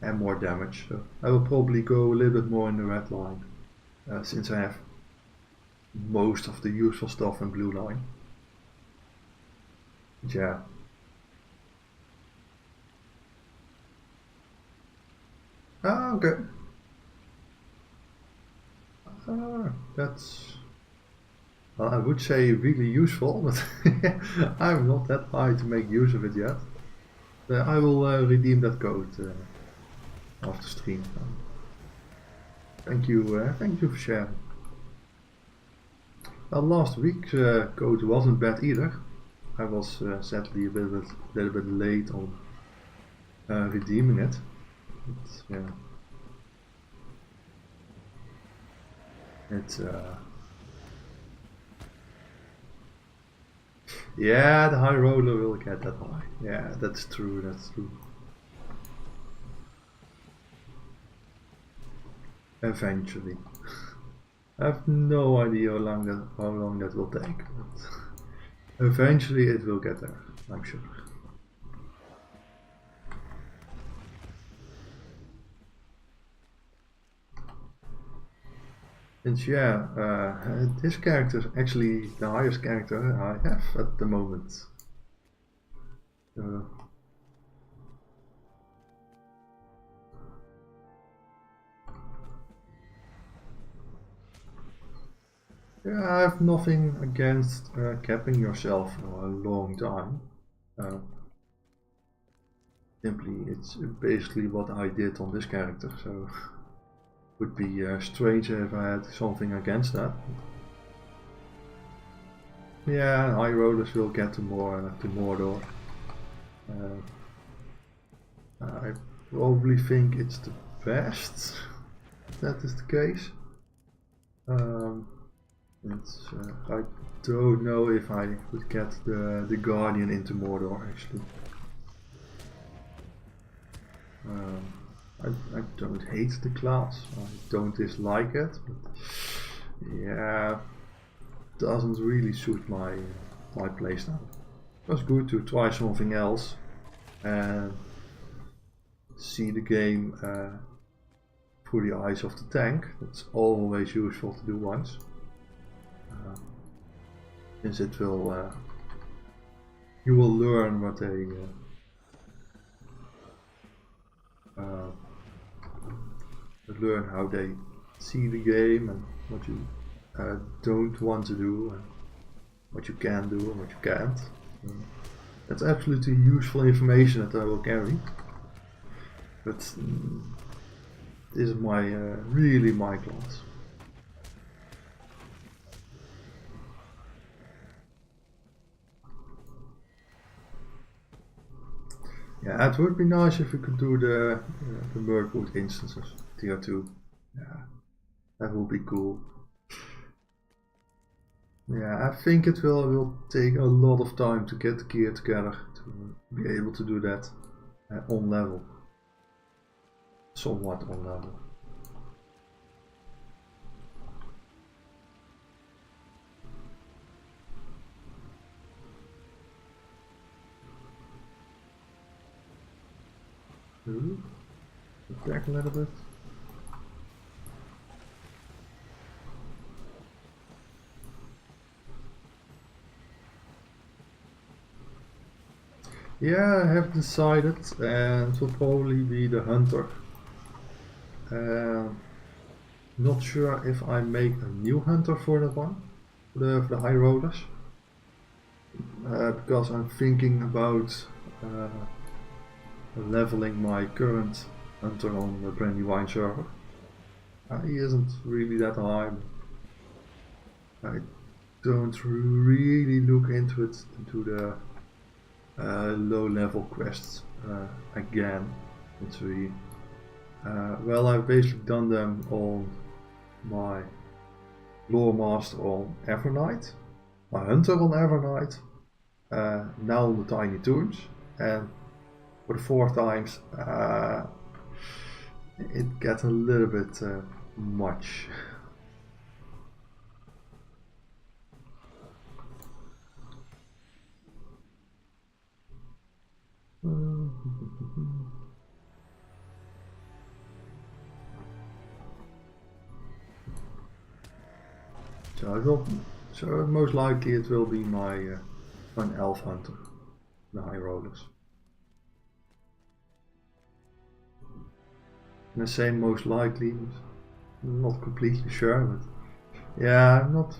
and more damage. So I will probably go a little bit more in the red line, since I have most of the useful stuff in blue line. But yeah. Ah, okay. That's, well, I would say really useful, but I'm not that high to make use of it yet. I will redeem that code after stream. Thank you for sharing. Well, last week's code wasn't bad either. I was sadly a little bit late on redeeming it. But, yeah. Yeah, the high roller will get that high. Yeah, that's true, that's true. Eventually. I have no idea how long that will take, but eventually it will get there, I'm sure. And yeah, this character is actually the highest character I have at the moment. Yeah, I have nothing against capping yourself for a long time. Simply, it's basically what I did on this character, so Would be strange if I had something against that. Yeah, high rollers will get to Mordor. I probably think it's the best if that is the case. I don't know if I would get the Guardian into Mordor actually. I don't hate the class, I don't dislike it, but yeah, doesn't really suit my playstyle. It was good to try something else and see the game through the eyes of the tank. That's always useful to do once. Since it will, you will learn what they learn how they see the game and what you don't want to do and what you can do and what you can't. That's absolutely useful information that I will carry. But this is my really my class. Yeah, it would be nice if we could do the Mirkwood instances, tier 2. Yeah, that would be cool. Yeah, I think it will take a lot of time to get the gear together to be able to do that on level. Somewhat on level. Back a little bit. Yeah, I have decided, and it will probably be the Hunter. Not sure if I make a new Hunter for that one, for the high rollers, because I'm thinking about leveling my current Hunter on the Brandywine server. He isn't really that high. I don't really look into it, into the low level quests again. Well, I've basically done them on my Loremaster on Evernight, my Hunter on Evernight, now on the Tiny Toons, and for the 4 times it gets a little bit much. So most likely it will be my an elf hunter, the high rollers. And I say most likely, not completely sure, but yeah, I'm not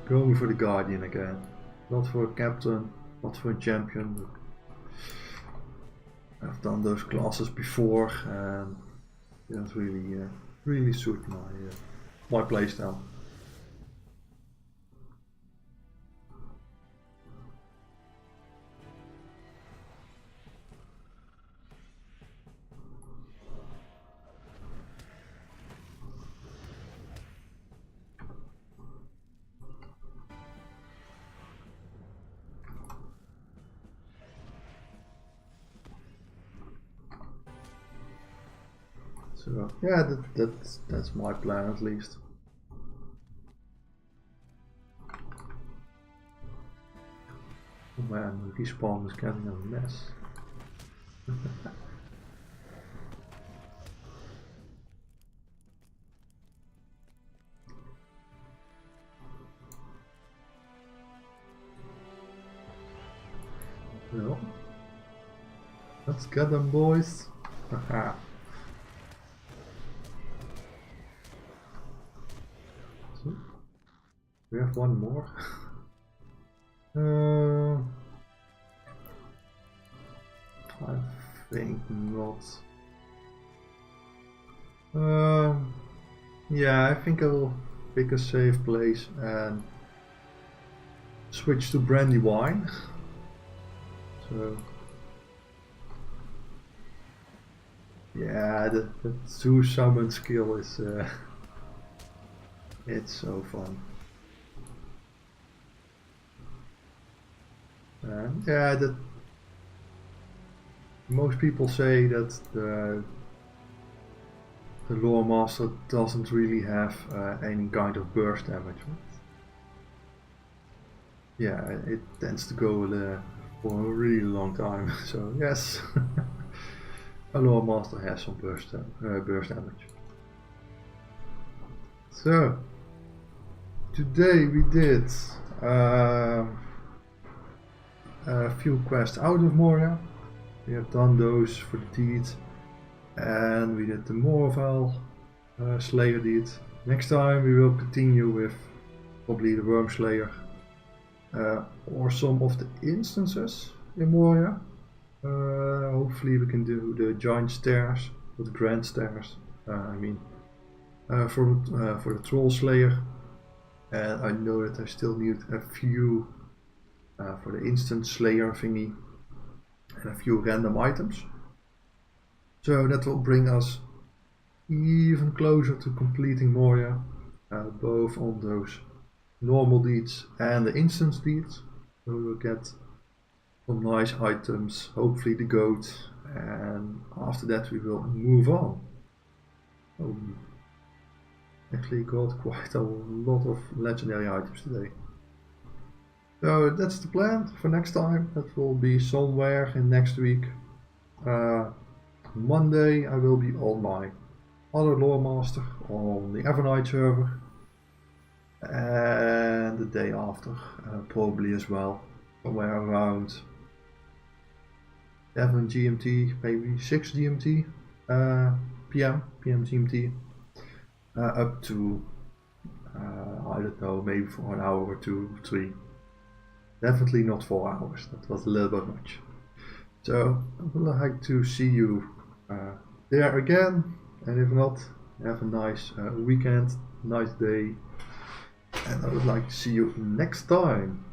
going for the Guardian again. Not for a captain, not for a champion. I've done those classes before and it doesn't really suit my playstyle. So yeah, that's my plan at least. Oh man, the respawn is getting a mess. Well, let's get them, boys. Haha. So, we have one more. I think not. Yeah, I think I will pick a safe place and switch to Brandywine. So yeah, the two summon skill is it's so fun. And yeah, that most people say that the Loremaster doesn't really have any kind of burst damage. Right? Yeah, it tends to go for a really long time. So yes, a Loremaster has some burst damage. So today we did a few quests out of Moria. We have done those for the deed, and we did the Morval Slayer deed. Next time we will continue with probably the Worm Slayer or some of the instances in Moria. Hopefully we can do the Giant Stairs, or the Grand Stairs, I mean, for the Troll Slayer. And I know that I still need a few for the Instant Slayer thingy and a few random items. So that will bring us even closer to completing Moria, both on those normal deeds and the instance deeds. So we will get some nice items, hopefully the goat, and after that we will move on. Oh, actually got quite a lot of legendary items today. So that's the plan for next time. That will be somewhere in next week. Monday I will be on my other Loremaster on the Evernight server, and the day after probably as well, somewhere around 7 GMT, maybe 6 GMT, PM GMT, up to I don't know, maybe for an hour or 2, 3. Definitely not 4 hours, that was a little bit much. So I would like to see you there again, and if not, have a nice weekend, nice day, and I would like to see you next time.